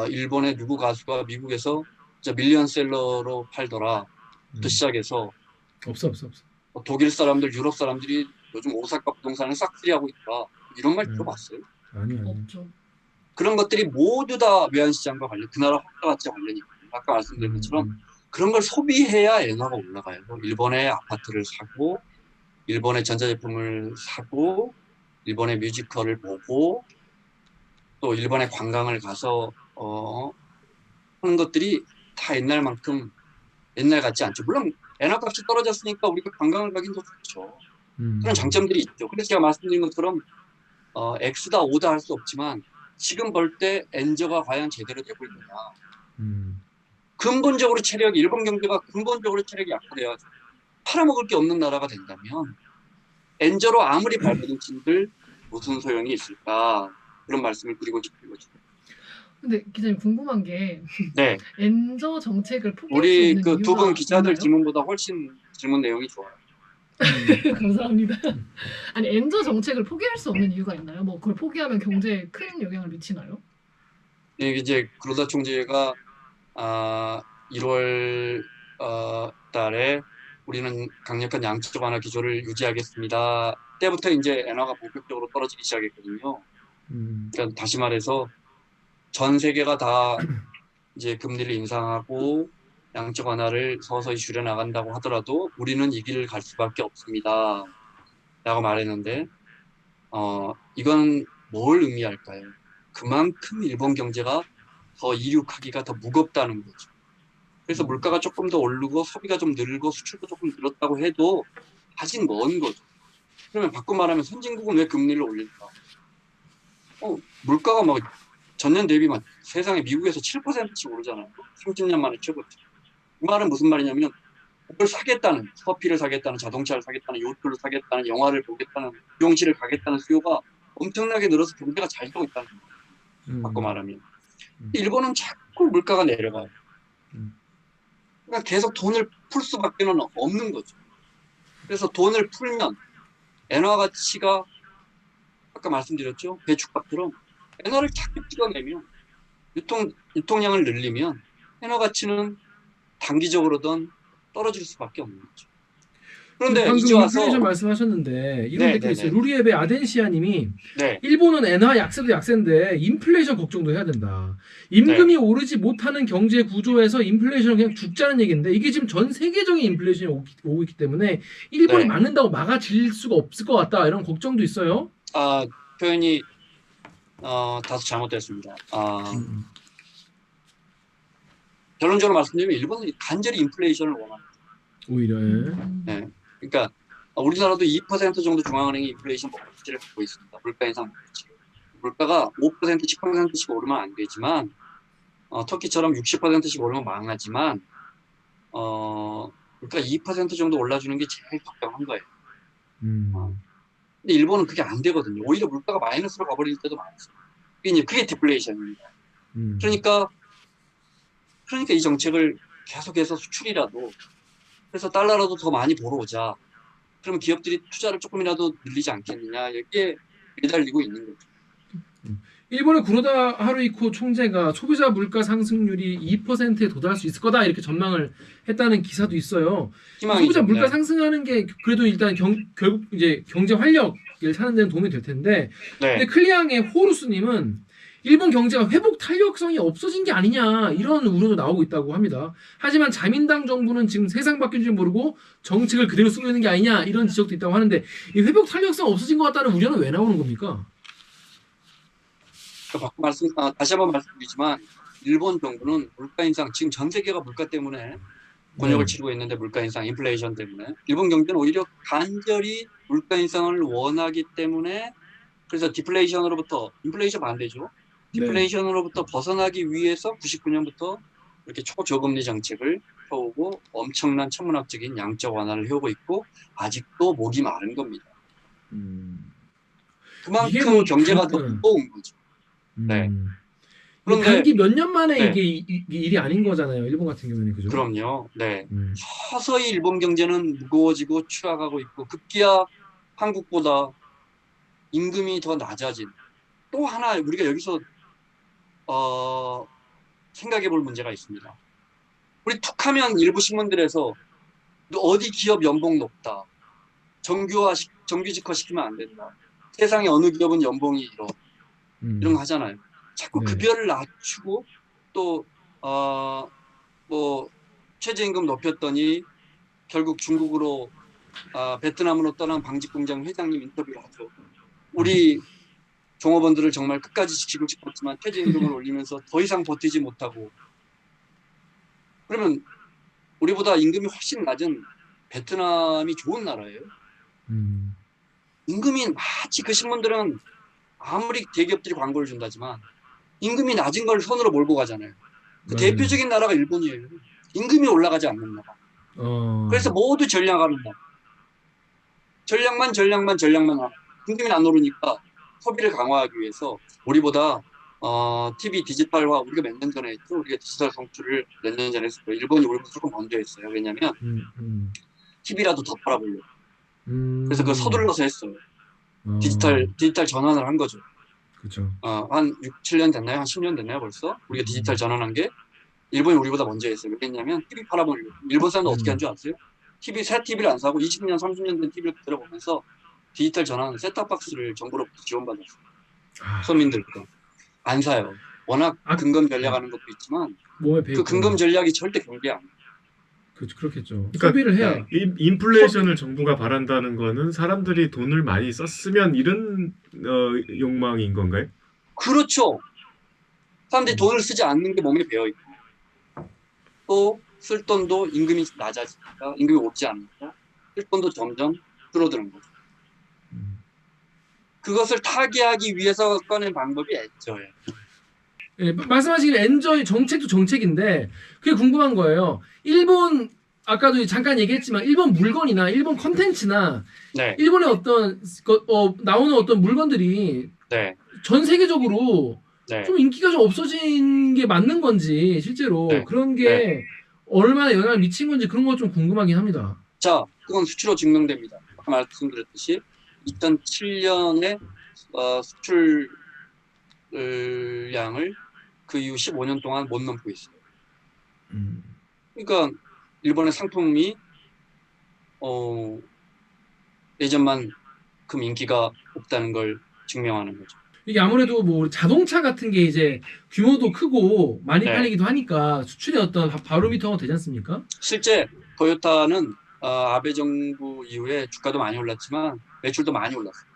일본의 누구 가수가 미국에서 진짜 밀리언셀러로 팔더라. 부터 시작해서 없어. 독일 사람들, 유럽 사람들이 요즘 오사카 부동산을 싹쓸이하고 있다. 이런 말 들어봤어요? 아니. 없죠. 그런 것들이 모두 다 외환시장과 관련, 그 나라 화가치와 관련이 있거든요. 아까 말씀드린 것처럼 그런 걸 소비해야 엔화가 올라가요. 일본의 아파트를 사고, 일본의 전자제품을 사고, 일본의 뮤지컬을 보고, 또 일본의 관광을 가서 하는 것들이 다 옛날 같지 않죠. 물론 엔화값이 떨어졌으니까 우리가 관광을 가긴 더 좋죠. 그런 장점들이 있죠. 그래서 제가 말씀드린 것처럼 X다 O다 할 수 없지만 지금 볼 때 엔저가 과연 제대로 되고 있느냐. 근본적으로 일본 경제가 근본적으로 체력이 약화돼야죠. 팔아먹을 게 없는 나라가 된다면 엔저로 아무리 발버둥 친들 무슨 소용이 있을까. 그런 말씀을 드리고 싶은 거죠. 근데 기자님 궁금한 게 네, 엔저 정책을 포기할 수 우리 없는 그 두 분 이유가 기자들 있나요? 질문보다 훨씬 질문 내용이 좋아요. 감사합니다. 아니 엔저 정책을 포기할 수 없는 이유가 있나요? 뭐 그걸 포기하면 경제에 큰 영향을 미치나요? 이제 그로다 총재가 1월 달에 우리는 강력한 양적 완화 기조를 유지하겠습니다. 때부터 이제 엔화가 본격적으로 떨어지기 시작했거든요. 그러니까 다시 말해서 전 세계가 다 이제 금리를 인상하고 양적 완화를 서서히 줄여 나간다고 하더라도 우리는 이 길을 갈 수밖에 없습니다. 라고 말했는데 이건 뭘 의미할까요? 그만큼 일본 경제가 더 이륙하기가 더 무겁다는 거죠. 그래서 물가가 조금 더 오르고 소비가 좀 늘고 수출도 조금 늘었다고 해도 아직 먼 거죠. 그러면 바꿔 말하면 선진국은 왜 금리를 올릴까? 물가가 막 전년 대비 막 세상에 미국에서 7%씩 오르잖아요. 30년 만에 최고치. 그 말은 무슨 말이냐면 그걸 사겠다는, 커피를 사겠다는, 자동차를 사겠다는, 요트를 사겠다는, 영화를 보겠다는, 미용실을 가겠다는 수요가 엄청나게 늘어서 경제가 잘 되고 있다는 거예요. 바꿔 말하면. 일본은 자꾸 물가가 내려가요. 그러니까 계속 돈을 풀 수밖에 없는 거죠. 그래서 돈을 풀면 엔화 가치가 아까 말씀드렸죠. 배추값처럼 엔화를 자꾸 찍어내면 유통량을 늘리면 엔화 가치는 단기적으로든 떨어질 수밖에 없는 거죠. 그런데 방금 이제 와서 인플레이션 말씀하셨는데 이런 네, 댓글 네, 있어요. 네. 루리앱의 아덴시아님이 네, 일본은 엔화 약세도 약세인데 인플레이션 걱정도 해야 된다. 임금이 오르지 못하는 경제 구조에서 인플레이션은 그냥 죽자는 얘기인데 이게 지금 전 세계적인 인플레이션이 오고 있기 때문에 일본이 네. 막는다고 막아질 수가 없을 것 같다. 이런 걱정도 있어요. 아, 표현이 다소 잘못됐습니다. 음. 결론적으로 말씀드리면 일본은 간절히 인플레이션을 원합니다. 오히려 예. 네. 그러니까 우리나라도 2% 정도 중앙은행이 인플레이션 목표치를 갖고 있습니다. 물가 인상 목표치. 물가가 5%, 10%씩 오르면 안 되지만 터키처럼 60%씩 오르면 망하지만 물가 2% 정도 올라주는 게 제일 적당한 거예요. 음. 근데 일본은 그게 안 되거든요. 오히려 물가가 마이너스로 가버릴 때도 많습니다. 그게 디플레이션입니다. 음. 그러니까 이 정책을 계속해서 수출이라도 그래서 달러라도 더 많이 벌어오자. 그럼 기업들이 투자를 조금이라도 늘리지 않겠느냐. 여기에 매달리고 있는 거죠. 일본의 구로다 하루이코 총재가 소비자 물가 상승률이 2%에 도달할 수 있을 거다 이렇게 전망을 했다는 기사도 있어요. 희망이죠. 소비자 물가 네. 상승하는 게 그래도 일단 결국 이제 경제 활력을 사는 데는 도움이 될 텐데 네. 근데 클리앙의 호루스님은 일본 경제가 회복 탄력성이 없어진 게 아니냐 이런 우려도 나오고 있다고 합니다. 하지만 자민당 정부는 지금 세상 바뀐 줄 모르고 정책을 그대로 쓰고 있는 게 아니냐 이런 지적도 있다고 하는데 이 회복 탄력성 없어진 것 같다는 우려는 왜 나오는 겁니까? 다시 한번 말씀드리지만 일본 정부는 물가 인상 지금 전 세계가 물가 때문에 곤욕을 치르고 있는데 물가 인상, 인플레이션 때문에 일본 경제는 오히려 간절히 물가 인상을 원하기 때문에 그래서 디플레이션으로부터 인플레이션 반대죠. 디플레이션으로부터 벗어나기 위해서 99년부터 이렇게 초저금리 정책을 펴오고 엄청난 천문학적인 양적 완화를 해오고 있고 아직도 목이 마른 겁니다. 이게 그만큼 뭐 경제가 더 무거운 거죠. 네. 그런데 단기 몇 년 만에 네. 이게 일이 아닌 거잖아요. 일본 같은 경우는 그죠? 그럼요. 네. 서서히 일본 경제는 무거워지고 추락하고 있고 급기야 한국보다 임금이 더 낮아진 또 하나 우리가 여기서 생각해 볼 문제가 있습니다. 우리 툭하면 일부 신문들에서 어디 기업 연봉 높다. 정규직화 시키면 안 된다. 세상에 어느 기업은 연봉이 이런 거 하잖아요. 자꾸 네. 급여를 낮추고 또 뭐 최저임금 높였더니 결국 중국으로 베트남으로 떠난 방직공장 회장님 인터뷰를 하죠. 우리 종업원들을 정말 끝까지 지키고 싶었지만 최저임금을 올리면서 더 이상 버티지 못하고 그러면 우리보다 임금이 훨씬 낮은 베트남이 좋은 나라예요. 임금이 마치 그 신문들은 아무리 대기업들이 광고를 준다지만 임금이 낮은 걸 손으로 몰고 가잖아요. 그 맞아요. 대표적인 나라가 일본이에요. 임금이 올라가지 않는 나라. 그래서 모두 전략하는 나라. 전략만 하고 임금이 안 오르니까 소비를 강화하기 위해서 우리보다 TV 디지털화 우리가 몇 년 전에 했죠. 우리가 디지털 성출을 몇 년 전에 했어요. 일본이 우리보다 조금 먼저 했어요. 왜냐하면 TV라도 더 팔아보려고. 그래서 그걸 서둘러서 했어요. 디지털 전환을 한 거죠. 그렇죠. 한 6, 7년 됐나요? 한 10년 됐나요 벌써? 우리가 디지털 전환한 게 일본이 우리보다 먼저 했어요. 왜냐하면 TV 팔아보려고. 일본 사람들 어떻게 한 줄 아세요? 새 TV를 안 사고 20년, 30년 된 TV를 들어보면서 디지털 전환 셋탑박스를 정부로부터 지원받았어요. 서민들도. 안 사요. 워낙 근검 전략하는 것도 있지만 몸에 배고 그 근검 전략이 절대 경제 안 돼요. 그렇겠죠. 그러니까 소비를 해야. 인플레이션을 정부가 바란다는 거는 사람들이 돈을 많이 썼으면 이런 욕망인 건가요? 그렇죠. 사람들이 돈을 쓰지 않는 게 몸에 배어있고 또 쓸 돈도 임금이 낮아지니까 임금이 오르지 않으니까 쓸 돈도 점점 줄어드는 거죠. 그것을 타개하기 위해서 꺼낸 방법이 엔저예요. 예, 말씀하신 엔저의 정책도 정책인데 그게 궁금한 거예요. 일본 아까도 잠깐 얘기했지만 일본 물건이나 일본 컨텐츠나 네, 일본의 나오는 어떤 물건들이 네, 전 세계적으로 네. 좀 인기가 좀 없어진 게 맞는 건지 실제로 네. 그런 게 얼마나 영향을 미친 건지 그런 거 좀 궁금하긴 합니다. 자, 그건 수치로 증명됩니다. 아까 말씀드렸듯이 2007년에 수출량을 그 이후 15년 동안 못 넘고 있어요. 그러니까 일본의 상품이 예전만큼 인기가 없다는 걸 증명하는 거죠. 이게 아무래도 뭐 자동차 같은 게 이제 규모도 크고 많이 네. 팔리기도 하니까 수출의 어떤 바로미터가 되지 않습니까? 실제 토요타는 아베 정부 이후에 주가도 많이 올랐지만 매출도 많이 올랐어요.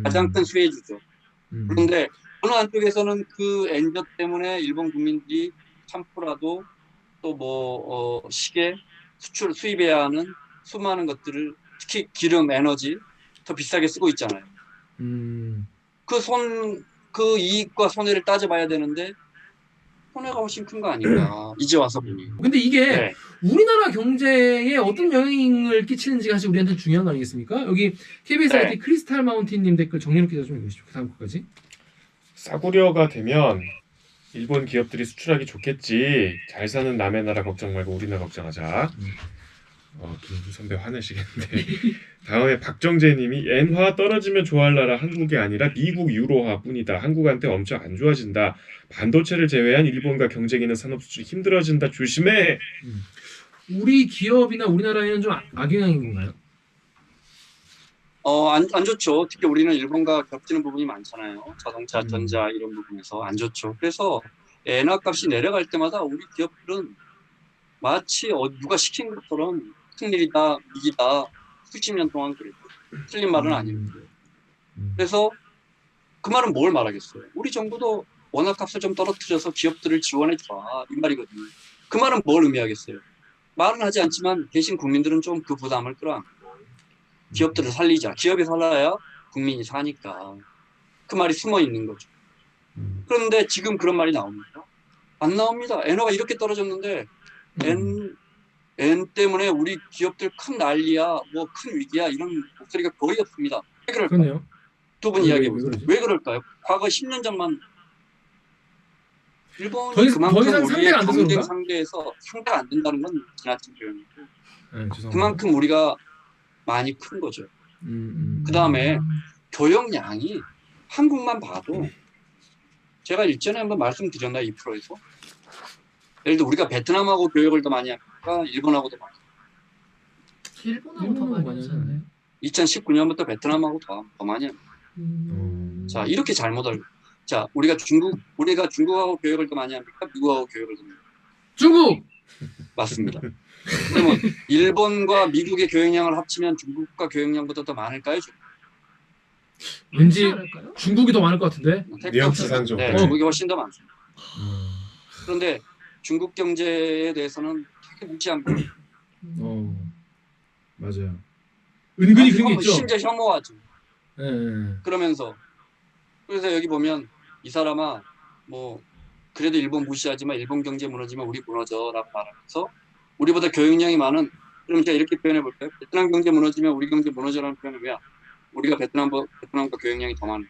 가장 큰 수혜주죠. 그런데 어느 한쪽에서는 그 엔저 때문에 일본 국민들이 샴푸라도 또 뭐 시계 수출 수입해야 하는 수많은 것들을 특히 기름, 에너지 더 비싸게 쓰고 있잖아요. 그 이익과 손해를 따져봐야 되는데 손해가 훨씬 큰 거 아닌가 이제 와서 보니. 근데 이게 네. 우리나라 경제에 어떤 영향을 끼치는지가 사실 우리한테 중요한 거 아니겠습니까? 여기 KBS 네. IT 크리스탈 마운틴님 댓글 정리놓기 좀 읽으시죠. 그 다음 거까지. 싸구려가 되면 일본 기업들이 수출하기 좋겠지. 잘 사는 남의 나라 걱정 말고 우리나라 걱정하자. 김 선배 화내시겠는데. 다음에 박정재님이 엔화 떨어지면 좋아할 나라 한국이 아니라 미국 유로화뿐이다. 한국한테 엄청 안 좋아진다. 반도체를 제외한 일본과 경쟁하는 산업 수출이 힘들어진다. 조심해. 우리 기업이나 우리나라에는 좀 악영향인 건가요? 안 좋죠. 특히 우리는 일본과 겹치는 부분이 많잖아요. 자동차, 전자 이런 부분에서 안 좋죠. 그래서 엔화 값이 내려갈 때마다 우리 기업들은 마치 누가 시킨 것처럼 큰일이다, 위기다 수십 년 동안 그랬죠. 틀린 말은 아닙니다. 그래서 그 말은 뭘 말하겠어요. 우리 정부도 원화 값을 좀 떨어뜨려서 기업들을 지원해줘 이 말이거든요. 그 말은 뭘 의미하겠어요. 말은 하지 않지만 대신 국민들은 좀 그 부담을 끌어안고 기업들을 살리자. 기업이 살아야 국민이 사니까. 그 말이 숨어 있는 거죠. 그런데 지금 그런 말이 나옵니다. 안 나옵니다. 엔화가 이렇게 떨어졌는데 엔 때문에 우리 기업들 큰 난리야, 뭐 큰 위기야 이런 목소리가 거의 없습니다. 왜 그럴까요? 그러네요. 두 분 왜 이야기해보세요. 그러지? 왜 그럴까요? 과거 10년 전만 일본이 더 그만큼 이상 우리의 상대가 안 돼서 경쟁 그런가? 상대에서 상대가 안 된다는 건 지나친 표현이고 네, 죄송합니다. 그만큼 우리가 많이 큰 거죠. 그 다음에 교역량이 한국만 봐도 제가 일전에 한번 말씀드렸나 2%에서 예를 들어 우리가 베트남하고 교역을 더 많이 합니까? 일본하고 더 많이 합니까? 일본하고 더 많이 많이 하잖아요. 2019년부터 베트남하고 더 많이 합니다. 자 이렇게 잘못 알고 자 우리가 중국하고 교역을 더 많이 합니까? 미국하고 교역을 더 많이 합니까? 중국! 맞습니다. 그러면 일본과 미국의 교역량을 합치면 중국과 교역량보다 더 많을까요? 왠지 그렇지 않을까요? 중국이 더 많을 것 같은데? 뉘앙스상좀. 네, 중국이 훨씬 더 많습니다. 그런데 중국 경제에 대해서는 되게 무시합니다. 맞아요. 은근히 그런 게 있죠. 심지어 혐오하죠. 네. 그러면서 그래서 여기 보면 이 사람아 뭐 그래도 일본 무시하지만 일본 경제 무너지면 우리 무너져라고 말하면서 우리보다 교역량이 많은 그럼 제가 이렇게 표현해 볼까요? 베트남 경제 무너지면 우리 경제 무너져라는 표현은 왜야? 우리가 베트남과 교역량이 더 많아요.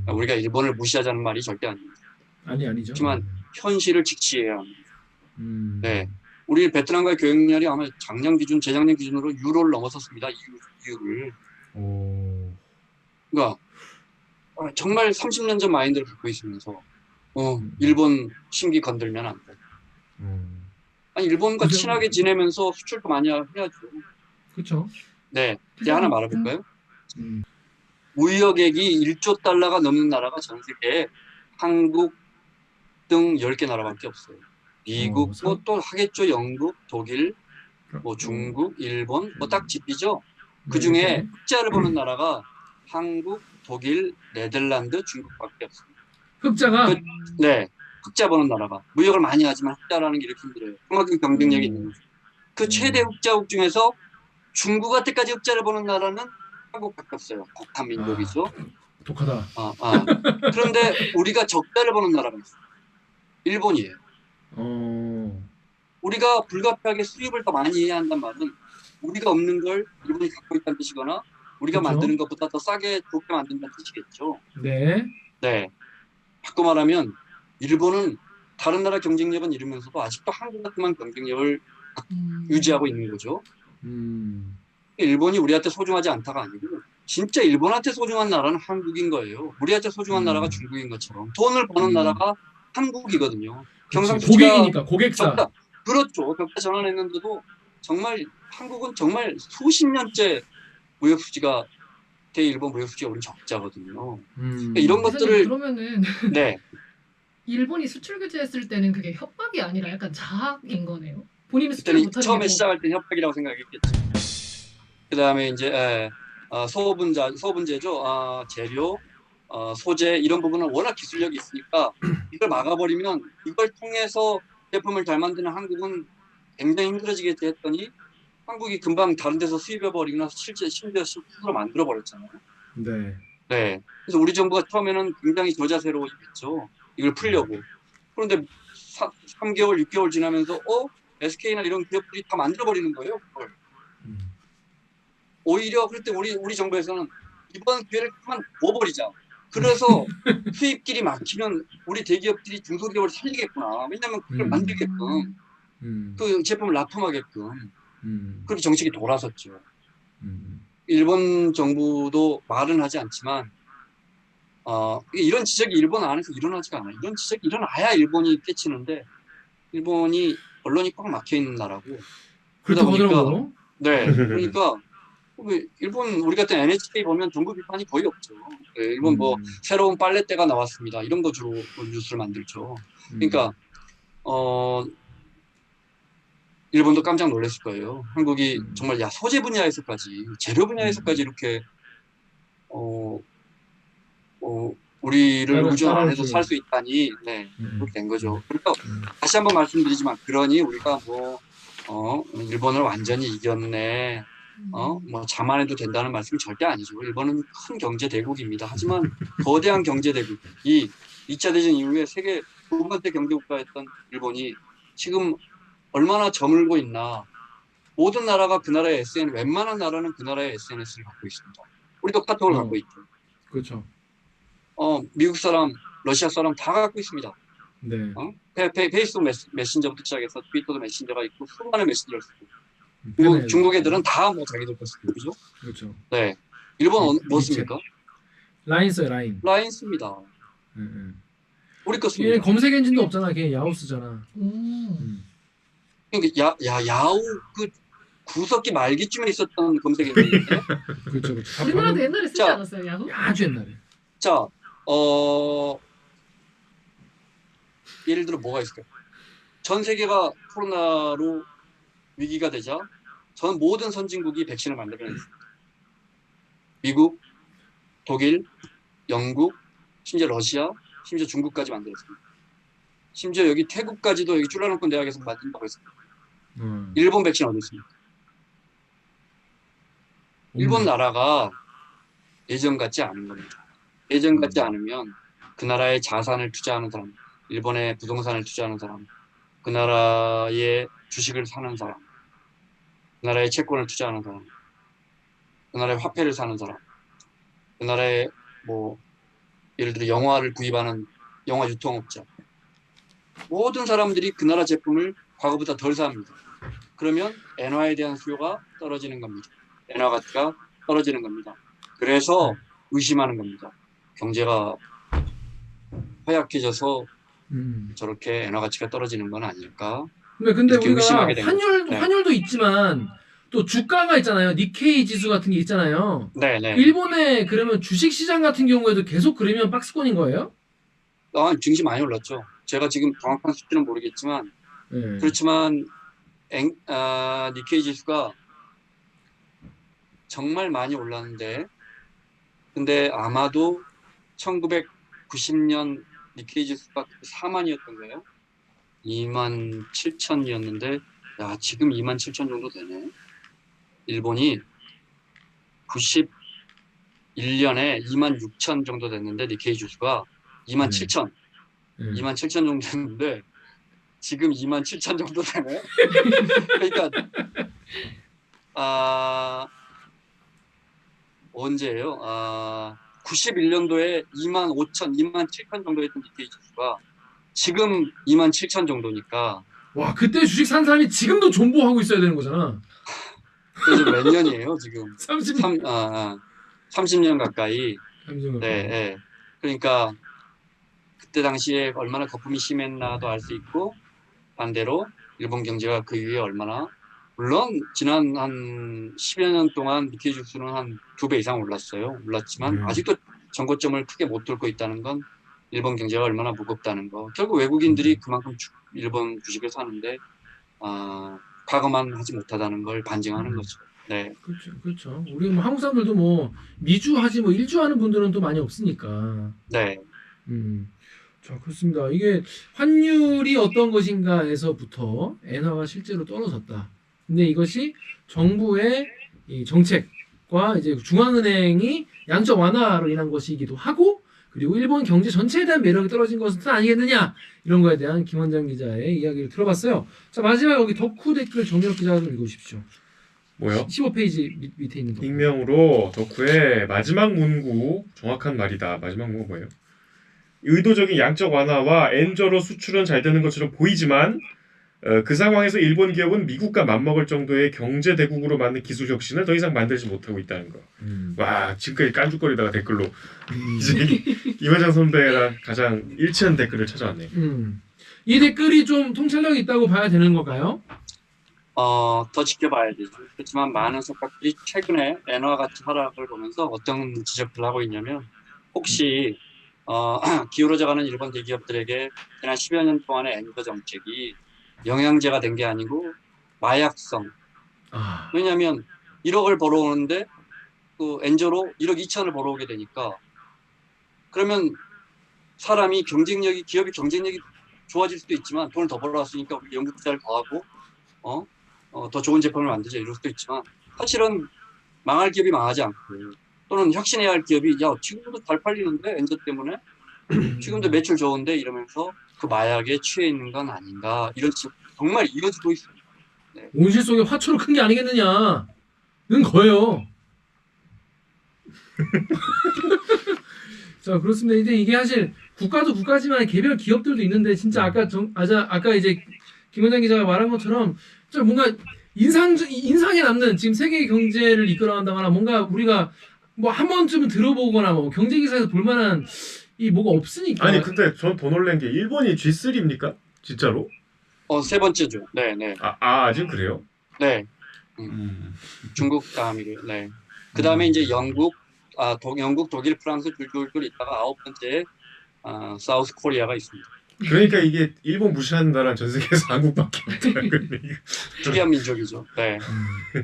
우리가 일본을 무시하자는 말이 절대 아닙니다. 아니죠. 하지만 현실을 직시해야 합니다. 네, 우리 베트남과의 교역량이 아마 작년 기준, 재작년 기준으로 유로를 넘어섰습니다. 이유를. 그러니까 정말 30년 전 마인드를 갖고 있으면서 일본 심기 건들면 안 돼. 아니 일본과 그죠. 친하게 지내면서 수출도 많이 해야죠. 그렇죠. 네, 이제 하나 말해볼까요? 음. 무역액이 1조 달러가 넘는 나라가 전 세계에 한국 등 10개 나라밖에 없어요. 미국, 뭐 또 하겠죠. 영국, 독일, 뭐 중국, 일본, 뭐 딱 짚이죠. 그 중에 흑자를 보는 나라가 한국, 독일, 네덜란드, 중국밖에 없습니다. 흑자가 네, 흑자 보는 나라가 무역을 많이 하지만 흑자라는 게 이렇게 힘들어요. 그만큼 경쟁력이 있는 거죠. 그 최대 흑자국 중에서 중국한테까지 흑자를 보는 나라는 한국밖에 없어요. 독한 민족이죠. 독하다. 그런데 우리가 적자를 보는 나라가 있어요. 일본이에요. 우리가 불가피하게 수입을 더 많이 해야 한단 말은 우리가 없는 걸 일본이 갖고 있다는 뜻이거나 우리가 그렇죠. 만드는 것보다 더 싸게 좋게 만든다는 뜻이겠죠. 네. 네. 바꿔 말하면 일본은 다른 나라 경쟁력은 이루면서도 아직도 한국만큼만 경쟁력을 유지하고 있는 거죠. 일본이 우리한테 소중하지 않다가 아니고 진짜 일본한테 소중한 나라는 한국인 거예요. 우리한테 소중한 나라가 중국인 것처럼 돈을 버는 나라가 한국이거든요. 경상도가 고객이니까 고객사. 그렇죠. 적자 전환했는데도 정말 한국은 정말 수십 년째 무역 수지가 대일본 무역 수지가 우리 적자거든요. 이런 이사님, 것들을 그러면은 네. 일본이 수출 규제했을 때는 그게 협박이 아니라 약간 자학인 거네요. 본인이 수출을 그때는 못하게 처음에 해서. 시작할 때 협박이라고 생각했겠죠. 그다음에 이제 소분제죠. 재료, 소재 이런 부분은 워낙 기술력이 있으니까 이걸 막아버리면 이걸 통해서 제품을 잘 만드는 한국은 굉장히 힘들어지겠지 했더니 한국이 금방 다른 데서 수입해버리거나 실제 심지어 스스로 만들어버렸잖아요. 네. 네. 그래서 우리 정부가 처음에는 굉장히 저자세로 임했죠. 이걸 풀려고. 그런데 3개월, 6개월 지나면서 SK나 이런 기업들이 다 만들어버리는 거예요. 그걸. 음. 오히려 그럴 때 우리 정부에서는 이번 기회를 그만 줘버리자. 그래서 수입길이 막히면 우리 대기업들이 중소기업을 살리겠구나. 왜냐하면 그걸 만들게끔 그 제품을 납품하게끔 그렇게 정책이 돌아섰죠. 일본 정부도 말은 하지 않지만 이런 지적이 일본 안에서 일어나지가 않아요. 이런 지적이 일어나야 일본이 깨치는데 일본이 언론이 꽉 막혀 있는 나라고. 그러다 그렇다고 보니까 하더라고. 네, 그러니까 일본 우리 같은 NHK 보면 정부 비판이 거의 없죠. 네, 일본 뭐 새로운 빨래대가 나왔습니다. 이런 거 주로 뉴스를 만들죠. 그러니까 일본도 깜짝 놀랐을 거예요. 한국이 정말 소재 분야에서까지 재료 분야에서까지 이렇게 어, 우리를 의존 안 해도 살 수 있다니 네, 그렇게 된 거죠. 그러니까 다시 한번 말씀드리지만 그러니 우리가 일본을 완전히 이겼네. 뭐 자만해도 된다는 말씀이 절대 아니죠. 일본은 큰 경제 대국입니다. 하지만 거대한 경제 대국이 2차 대전 이후에 세계 두 번째 경제 국가였던 일본이 지금 얼마나 저물고 있나. 모든 나라가 그 나라의 웬만한 나라는 그 나라의 SNS를 갖고 있습니다. 우리도 카톡을 갖고 있죠. 그렇죠. 미국 사람, 러시아 사람 다 갖고 있습니다. 네. 페이스북 메신저부터 시작해서 트위터도 메신저가 있고 수많은 메신저를 쓰고 중국 애들은 다 뭐 자기들 거 쓰고 그죠? 그렇죠. 네. 일본 뭐 씁니까? 라인 써요, 라인. 라인 씁니다. 우리 거 얘 씁니다. 검색 엔진도 없잖아. 걔 야후 쓰잖아. 그러니까 야후 그 구석기 말기쯤에 있었던 검색 엔진인데. 그렇죠, 그렇죠. 우리나라도 옛날에 쓰지 자, 않았어요, 야후? 아주 옛날에. 자, 예를 들어 뭐가 있을까요? 전 세계가 코로나로 위기가 되자 전 모든 선진국이 백신을 만들어냈습니다. 미국, 독일, 영국, 심지어 러시아, 심지어 중국까지 만들었습니다. 심지어 여기 태국까지도 여기 쭈라롱콘 대학에서 만든다고 했습니다. 일본 백신 어디 있습니까? 일본 나라가 예전 같지 않은 겁니다. 예전 같지 않으면 그 나라의 자산을 투자하는 사람, 일본의 부동산을 투자하는 사람, 그 나라의 주식을 사는 사람, 그 나라의 채권을 투자하는 사람, 그 나라의 화폐를 사는 사람, 그 나라의 뭐 예를 들어 영화를 구입하는 영화 유통업자, 모든 사람들이 그 나라 제품을 과거보다 덜 삽니다. 그러면 엔화에 대한 수요가 떨어지는 겁니다. 엔화 가치가 떨어지는 겁니다. 그래서 의심하는 겁니다. 경제가 허약해져서 저렇게 엔화 가치가 떨어지는 건 아닐까? 근데 이렇게 우리가 의심하게 된 거죠. 네. 환율도 있지만 또 주가가 있잖아요. 니케이 지수 같은 게 있잖아요. 네네. 일본의 그러면 주식 시장 같은 경우에도 계속 그러면 박스권인 거예요? 증시 많이 올랐죠. 제가 지금 정확한 수치는 모르겠지만 네. 그렇지만 니케이 지수가 정말 많이 올랐는데 근데 아마도 1990년 니케이 지수가 4만이었던 거예요. 2만 7천이었는데 야 지금 2만 7천 정도 되네. 일본이 91년에 2만 6천 정도 됐는데 니케이 지수가 2만 7천 2만 7천 정도 됐는데 지금 2만 7천 정도 되네. 그러니까 언제예요? 91년도에 2만 5천, 2만 7천 정도 했던 니케이 지수가 지금 2만 7천 정도니까 와 그때 주식 산 사람이 지금도 존버하고 있어야 되는 거잖아. 그래서 몇 년이에요 지금? 30년 가까이. 30년 가까이. 네. 그러니까 그때 당시에 얼마나 거품이 심했나도 알 수 있고 반대로 일본 경제가 그 이후에 얼마나 물론 지난 한 10여 년 동안 니케이 지수는 한 2배 이상 올랐어요. 올랐지만 아직도 전고점을 크게 못 뚫고 있다는 건 일본 경제가 얼마나 무겁다는 거. 결국 외국인들이 그만큼 일본 주식을 사는데 과거만 하지 못하다는 걸 반증하는 거죠. 네. 그렇죠, 그렇죠. 우리 뭐 한국 사람들도 뭐 미주 하지 뭐 일주 하는 분들은 또 많이 없으니까. 네. 자, 그렇습니다. 이게 환율이 어떤 것인가에서부터 엔화가 실제로 떨어졌다. 근데 이것이 정부의 이 정책과 이제 중앙은행이 양적 완화로 인한 것이기도 하고, 그리고 일본 경제 전체에 대한 매력이 떨어진 것은 아니겠느냐, 이런 거에 대한 김원장 기자의 이야기를 들어봤어요. 자, 마지막 여기 덕후 댓글 정유럽 기자 좀 읽어주십시오. 뭐요? 15페이지 밑에 있는 거. 익명으로 덕후의 마지막 문구 정확한 말이다. 마지막 문구 뭐예요? 의도적인 양적 완화와 엔저로 수출은 잘 되는 것처럼 보이지만 그 상황에서 일본 기업은 미국과 맞먹을 정도의 경제 대국으로 맞는 기술 혁신을 더 이상 만들지 못하고 있다는 거. 와, 지금까지 깐죽거리다가 댓글로 이제 김원장 선배랑 가장 일치한 댓글을 찾아왔네. 이 댓글이 좀 통찰력이 있다고 봐야 되는 건가요? 더 지켜봐야 되죠. 그렇지만 많은 석학들이 최근에 엔화 가치 하락을 보면서 어떤 지적들을 하고 있냐면, 혹시 기울어져가는 일본 대기업들에게 지난 10여 년 동안의 엔저 정책이 영양제가 된 게 아니고 마약성. 왜냐하면 1억을 벌어오는데 그 엔저로 1억 2천을 벌어오게 되니까, 그러면 사람이 기업이 경쟁력이 좋아질 수도 있지만 돈을 더 벌어왔으니까 우리 연구 투자를 더 하고 더 좋은 제품을 만들자 이럴 수도 있지만, 사실은 망할 기업이 망하지 않고, 또는 혁신해야 할 기업이 지금도 잘 팔리는데 엔저 때문에 지금도 매출 좋은데 이러면서 그 마약에 취해 있는 건 아닌가, 이런 정말 이어지고 있습니다. 네. 온실 속에 화초로 큰 게 아니겠느냐는 거예요. 자, 그렇습니다. 이제 이게 사실 국가도 국가지만 개별 기업들도 있는데, 진짜 아까 이제 김원장 기자가 말한 것처럼 좀 뭔가 인상에 남는, 지금 세계 경제를 이끌어간다거나 뭔가 우리가 뭐 한 번쯤은 들어보거나 뭐 경제 기사에서 볼 만한 이 뭐가 없으니까. 아니 근데 전 더 놀란 게 일본이 G3입니까? 진짜로? 세 번째죠. 네. 아직 그래요? 네. 중국 다음이고요. 네. 그 다음에 이제 영국, 독일, 프랑스 줄줄줄 있다가 9번째에 사우스 코리아가 있습니다. 그러니까 이게 일본 무시하는 나라는 전 세계에서 한국밖에 없더라고요. 특이한 민족이죠. 네.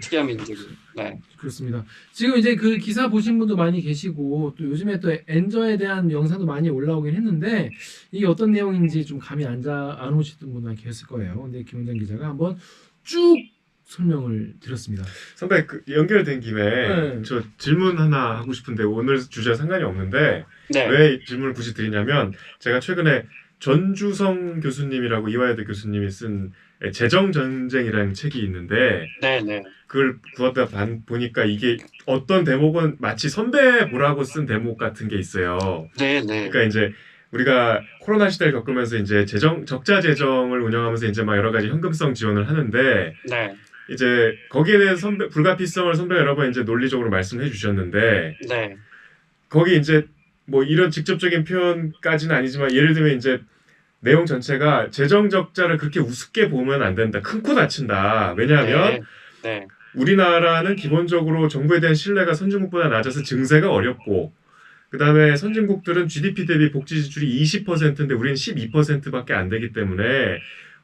특이한 민족이죠. 네. 그렇습니다. 지금 이제 그 기사 보신 분도 많이 계시고, 또 요즘에 또 엔저에 대한 영상도 많이 올라오긴 했는데, 이게 어떤 내용인지 좀 감이 안 오시던 분도 많이 계셨을 거예요. 근데 김원장 기자가 한번 쭉 설명을 드렸습니다. 선배, 연결된 김에 네. 저 질문 하나 하고 싶은데, 오늘 주제와 상관이 없는데 네. 왜 질문을 굳이 드리냐면, 제가 최근에 전주성 교수님이라고 이화여대 교수님이 쓴 재정전쟁이라는 책이 있는데, 네. 그걸 구하다 보니까 이게 어떤 대목은 마치 선배 보라고 쓴 대목 같은 게 있어요. 네. 그러니까 이제 우리가 코로나 시대를 겪으면서 이제 적자 재정을 운영하면서 이제 막 여러 가지 현금성 지원을 하는데, 네. 이제 거기에 대해서 불가피성을 선배가 여러 번 이제 논리적으로 말씀해 주셨는데, 네. 거기 이제 뭐 이런 직접적인 표현까지는 아니지만, 예를 들면 이제 내용 전체가 재정 적자를 그렇게 우습게 보면 안 된다. 큰 코 다친다. 왜냐하면 네. 우리나라는 기본적으로 정부에 대한 신뢰가 선진국보다 낮아서 증세가 어렵고, 그 다음에 선진국들은 GDP 대비 복지 지출이 20%인데 우리는 12%밖에 안 되기 때문에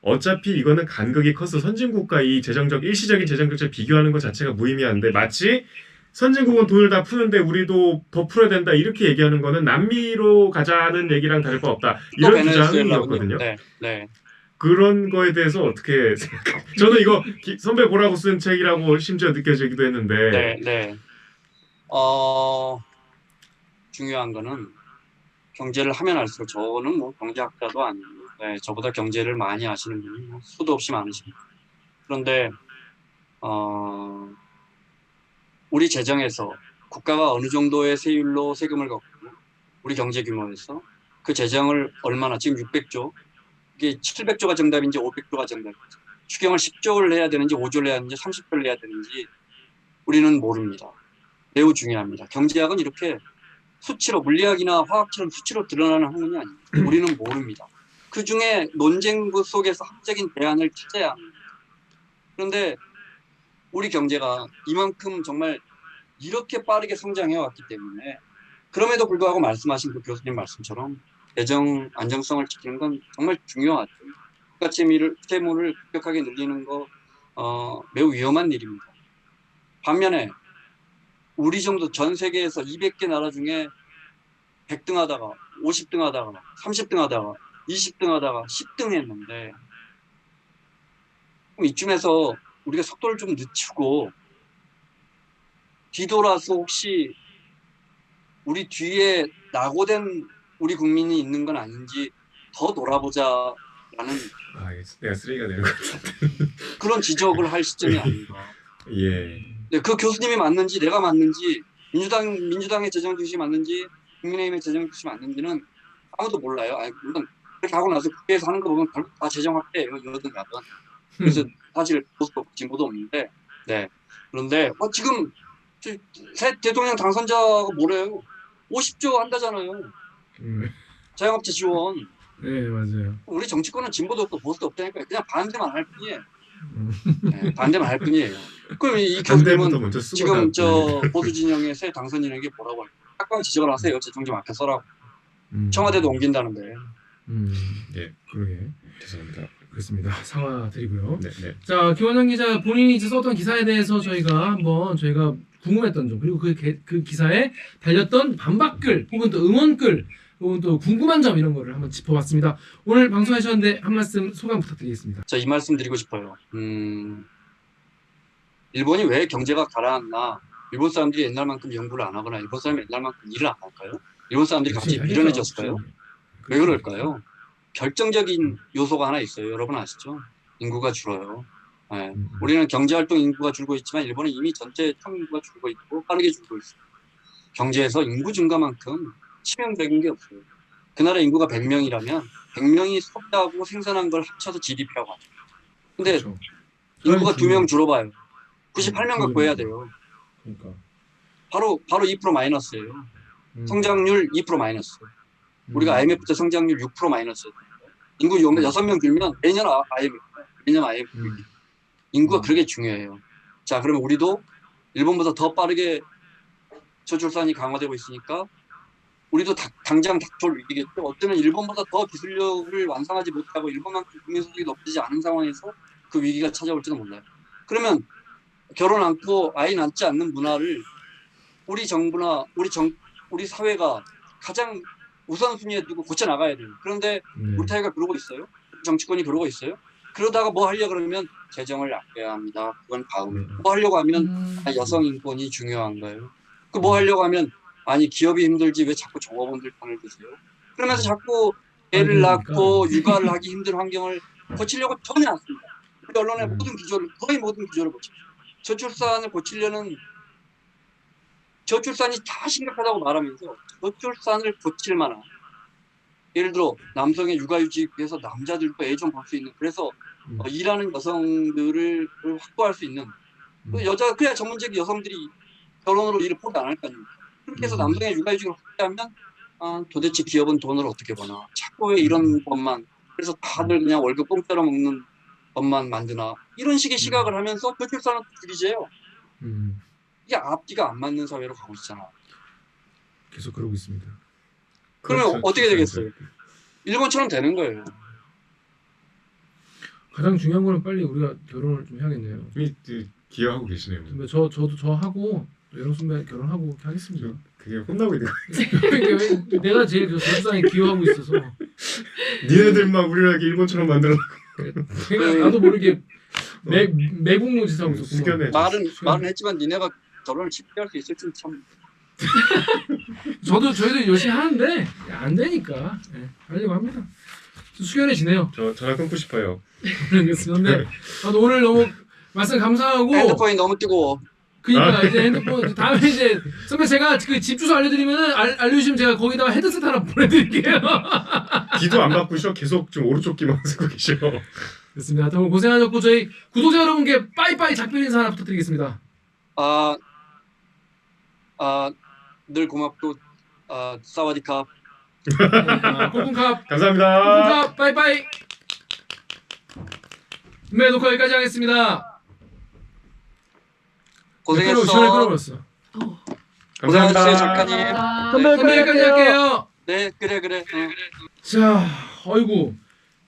어차피 이거는 간극이 커서 선진국과 이 일시적인 재정 적자를 비교하는 것 자체가 무의미한데, 마치 선진국은 돈을 다 푸는데 우리도 더 풀어야 된다 이렇게 얘기하는 거는 남미로 가자는 얘기랑 다를 바 없다, 이런 주장이었거든요. 네. 그런 거에 대해서 어떻게 생각해요? 저는 이거 선배 보라고 쓴 책이라고 심지어 느껴지기도 했는데. 네. 중요한 거는 경제를 하면 할수록, 저는 뭐 경제학자도 아니고, 저보다 경제를 많이 아시는 분이 수도 없이 많으십니다. 그런데 우리 재정에서 국가가 어느 정도의 세율로 세금을 걷고, 우리 경제 규모에서 그 재정을 얼마나, 지금 600조, 이게 700조가 정답인지 500조가 정답인지, 추경을 10조를 해야 되는지 5조를 해야 되는지 30조를 해야 되는지 우리는 모릅니다. 매우 중요합니다. 경제학은 이렇게 수치로, 물리학이나 화학처럼 수치로 드러나는 학문이 아닙니다. 우리는 모릅니다. 그 중에 논쟁 속에서 합리적인 대안을 찾아야 합니다. 그런데 우리 경제가 이만큼 정말 이렇게 빠르게 성장해 왔기 때문에 그럼에도 불구하고 말씀하신 그 교수님 말씀처럼 재정 안정성을 지키는 건 정말 중요하죠. 국가채무를 급격하게 늘리는 거 매우 위험한 일입니다. 반면에 우리 정도 전 세계에서 200개 나라 중에 100등 하다가 50등 하다가 30등 하다가 20등 하다가 10등 했는데 이쯤에서 우리가 속도를 좀 늦추고 뒤돌아서 혹시 우리 뒤에 낙오된 우리 국민이 있는 건 아닌지 더 놀아보자라는 내가 쓰레기가 되는 것 같은데. 그런 지적을 할 시점이 아닌가. 예. 네, 그 교수님이 맞는지 내가 맞는지 민주당의 재정 뜻이 맞는지 국민의힘의 재정 뜻이 맞는지는 아무도 몰라요. 아니, 물론 그렇게 하고 나서 국회에서 하는 거 보면 결국 다 재정 확대예요. 이러든 가든. 그래서 사실 보수도 없고 진보도 없는데, 네. 그런데 지금 새 대통령 당선자가 뭐래요? 50조 한다잖아요. 자영업자 지원. 네, 맞아요. 우리 정치권은 진보도 없고 보수도 없다니까 그냥 반대만 할 뿐이에요. 네, 반대만 할 뿐이에요. 그럼 이 교수님은 먼저 쓰고 지금 저 보수 진영의 새 당선인에게 뭐라고 할까요? 딱방 지적을 하세요. 재정 좀 아껴 써라고. 청와대도 옮긴다는데. 예. 그러게. 죄송합니다. 그렇습니다. 사과드리고요. 네, 네. 자, 김원장 기자 본인이 이제 썼던 기사에 대해서 저희가 궁금했던 점 그리고 그 기사에 달렸던 반박글 혹은 또 응원글 혹은 또 궁금한 점 이런 거를 한번 짚어봤습니다. 오늘 방송하셨는데 한 말씀 소감 부탁드리겠습니다. 자, 이 말씀 드리고 싶어요. 일본이 왜 경제가 가라앉나? 일본 사람들이 옛날만큼 연구를 안 하거나 일본 사람이 옛날만큼 일을 안 할까요? 일본 사람들이 갑자기 미련해졌을까요? 왜 그럴까요? 결정적인 요소가 하나 있어요. 여러분 아시죠? 인구가 줄어요. 네. 우리는 경제활동 인구가 줄고 있지만 일본은 이미 전체 총인구가 줄고 있고 빠르게 줄고 있어요. 경제에서 인구 증가만큼 치명적인 게 없어요. 그 나라 인구가 100명이라면 100명이 소비하고 생산한 걸 합쳐서 GDP라고 하죠. 근데 그렇죠. 인구가 2명 줄어봐요. 98명 갖고 해야 돼요. 그러니까. 바로 2% 마이너스예요. 성장률 2% 마이너스. 우리가 IMF 때 성장률 6% 마이너스. 인구 6명 줄면 매년 IMF. 매년 IMF. 인구가 그렇게 중요해요. 자, 그러면 우리도 일본보다 더 빠르게 저출산이 강화되고 있으니까 우리도 당장 닥쳐올 위기겠죠. 어쩌면 일본보다 더 기술력을 완성하지 못하고 일본만큼 국민소득이 높지 않은 상황에서 그 위기가 찾아올지도 몰라요. 그러면 결혼 않고 아이 낳지 않는 문화를 우리 정부나 우리 사회가 가장 우선순위에 두고 고쳐나가야 돼요. 그런데 우리 사회가 그러고 있어요. 정치권이 그러고 있어요. 그러다가 뭐 하려고 그러면 재정을 아껴야 합니다. 그건 다음에. 뭐 하려고 하면 여성 인권이 중요한가요? 그 뭐 하려고 하면 아니 기업이 힘들지 왜 자꾸 종업원들 편을 드세요? 그러면서 자꾸 애를 낳고 육아를 하기 힘든 환경을 고치려고 전혀 않습니다. 우리 언론의 거의 모든 기조를 고치죠. 저출산을 고치려는 저출산이 다 심각하다고 말하면서 저출산을 고칠 만한 예를 들어 남성의 육아휴직에서 남자들도 애 좀 볼 수 있는 그래서 일하는 여성들을 확보할 수 있는 그래야 전문직 여성들이 결혼으로 일을 포기 안 할 거 아닙니까? 그렇게 해서 남성의 육아휴직을 확대하면 도대체 기업은 돈을 어떻게 버나 자꾸 왜 이런 법만 그래서 다들 그냥 월급 공짜로 먹는 법만 만드나 이런 식의 시각을 하면서 저출산은 줄이재요. 이게 앞뒤가 안 맞는 사회로 가고 있잖아. 계속 그러고 있습니다. 그러면 그렇죠. 어떻게 되겠어요? 일본처럼 되는 거예요. 가장 중요한 거는 빨리 우리가 결혼을 좀 해야겠네요. 기여하고 계시네요. 저도 하고 여성 선배 결혼하고 이렇게 하겠습니다. 그게 혼나고 있는 거예요. 그러니까 내가 제일 저출산에 기여하고 있어서 니네들만 우리나라 일본처럼 만들어. 내가 나도 모르게 매국노 짓하고 있었구만. 말은 했지만 니네가 결혼을 쉽게 할 수 있을지는 참. 저희도 열심히 하는데 안 되니까 하려고 합니다. 숙연해지네요. 전화 끊고 싶어요. 그런데 오늘 너무 말씀 감사하고 핸드폰이 너무 뜨거워. 그러니까 이제 핸드폰 다음에 이제 선배 제가 그 집 주소 알려드리면은 알려주시면 제가 거기다가 헤드셋 하나 보내드릴게요. 기도 안 받고셔. 계속 좀 오른쪽 귀만 쓰고 계셔. 됐습니다. 하여튼 오늘 고생하셨고 저희 구독자 여러분께 빠이빠이 작별 인사 하나 부탁드리겠습니다. 늘 고맙고 사와디캅. 콩콩캅. 감사합니다. 콩콩캅 빠이빠이. 네 녹화 여기까지 하겠습니다. 고생했어. 시간이 끌어버렸어. 고생하셨어요, 감사합니다. 작가님. 선배까지 할게요. 네, 그래. 자, 어이구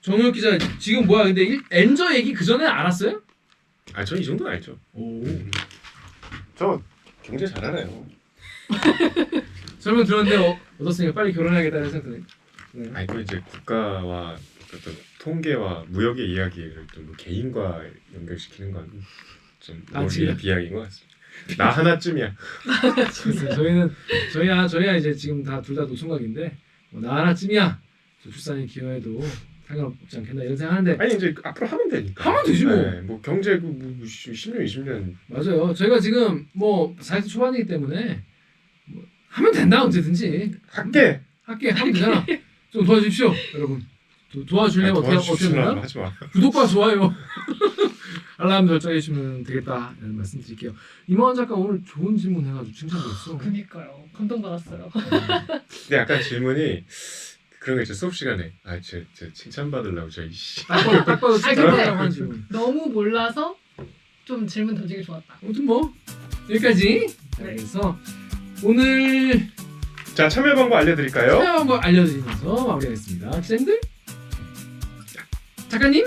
정혁 기자 지금 뭐야? 근데 엔저 얘기 그 전에 알았어요? 아, 저 이 정도는 알죠. 오. 저 경제 잘하네요. 설명 들었는데 어떻습니까? 빨리 결혼해야겠다는 생각이. 네. 아니 또 이제 국가와 어떤 통계와 무역의 이야기를 좀 개인과 연결시키는 건 좀 아직이야? 비약인 것 같습니다. 나 하나쯤이야. 저희는 저희야 이제 지금 다 둘 다 노총각인데 나 하나쯤이야. 출산에 기여해도 상관없지 않겠나 이런 생각하는데 아니 이제 앞으로 하면 되니까. 하면 되지 뭐. 네, 뭐 경제 뭐 10년 20년 맞아요. 저희가 지금 뭐 40대 초반이기 때문에 뭐 하면 된다 언제든지 할게. 하면 되잖아. 좀 도와주십시오, 여러분. 도와주려면 어떻게 되나? 하지 마. 구독과 좋아요, 알람 설정해 주시면 되겠다 이런 말씀드릴게요. 임원 작가 오늘 좋은 질문 해가지고 칭찬드렸어. 그니까요. 감동받았어요. 근데 약간 질문이 그런 거 있죠. 수업 시간에 제 칭찬 받으려고 저이씨. 딱 봐도 아니, 근데- 칭찬하라고 하는 질문. 너무 몰라서 좀 질문 던지기 좋았다. 아무튼 뭐 여기까지. 자, 네. 그래서 오늘 자, 참여 방법 알려드릴까요? 참여 방법 알려드리면서 마무리하겠습니다. 기자님들, 작가님.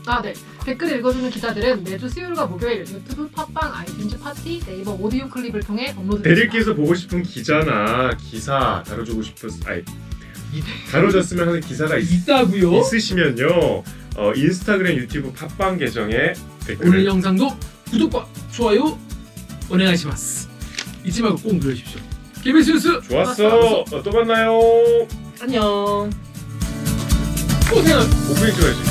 아, 네. 댓글 읽어주는 기자들은 매주 수요일과 목요일 유튜브, 팟빵, 아이튠즈 파티, 네이버 오디오 클립을 통해 업로드됩니다. 대리께서 보고 싶은 기자나 기사 다뤄주고 다뤄졌으면 하는 기사가 있다고요. 있으시면요. 인스타그램, 유튜브, 팟빵 계정에 오늘 댓글을 영상도 구독과 좋아요 오네가시마스. 잊지 말고 꼭 눌러주십시오. KBS 뉴스 좋았어. 또 만나요. 안녕. 또 생각. 오프닝 줘야지.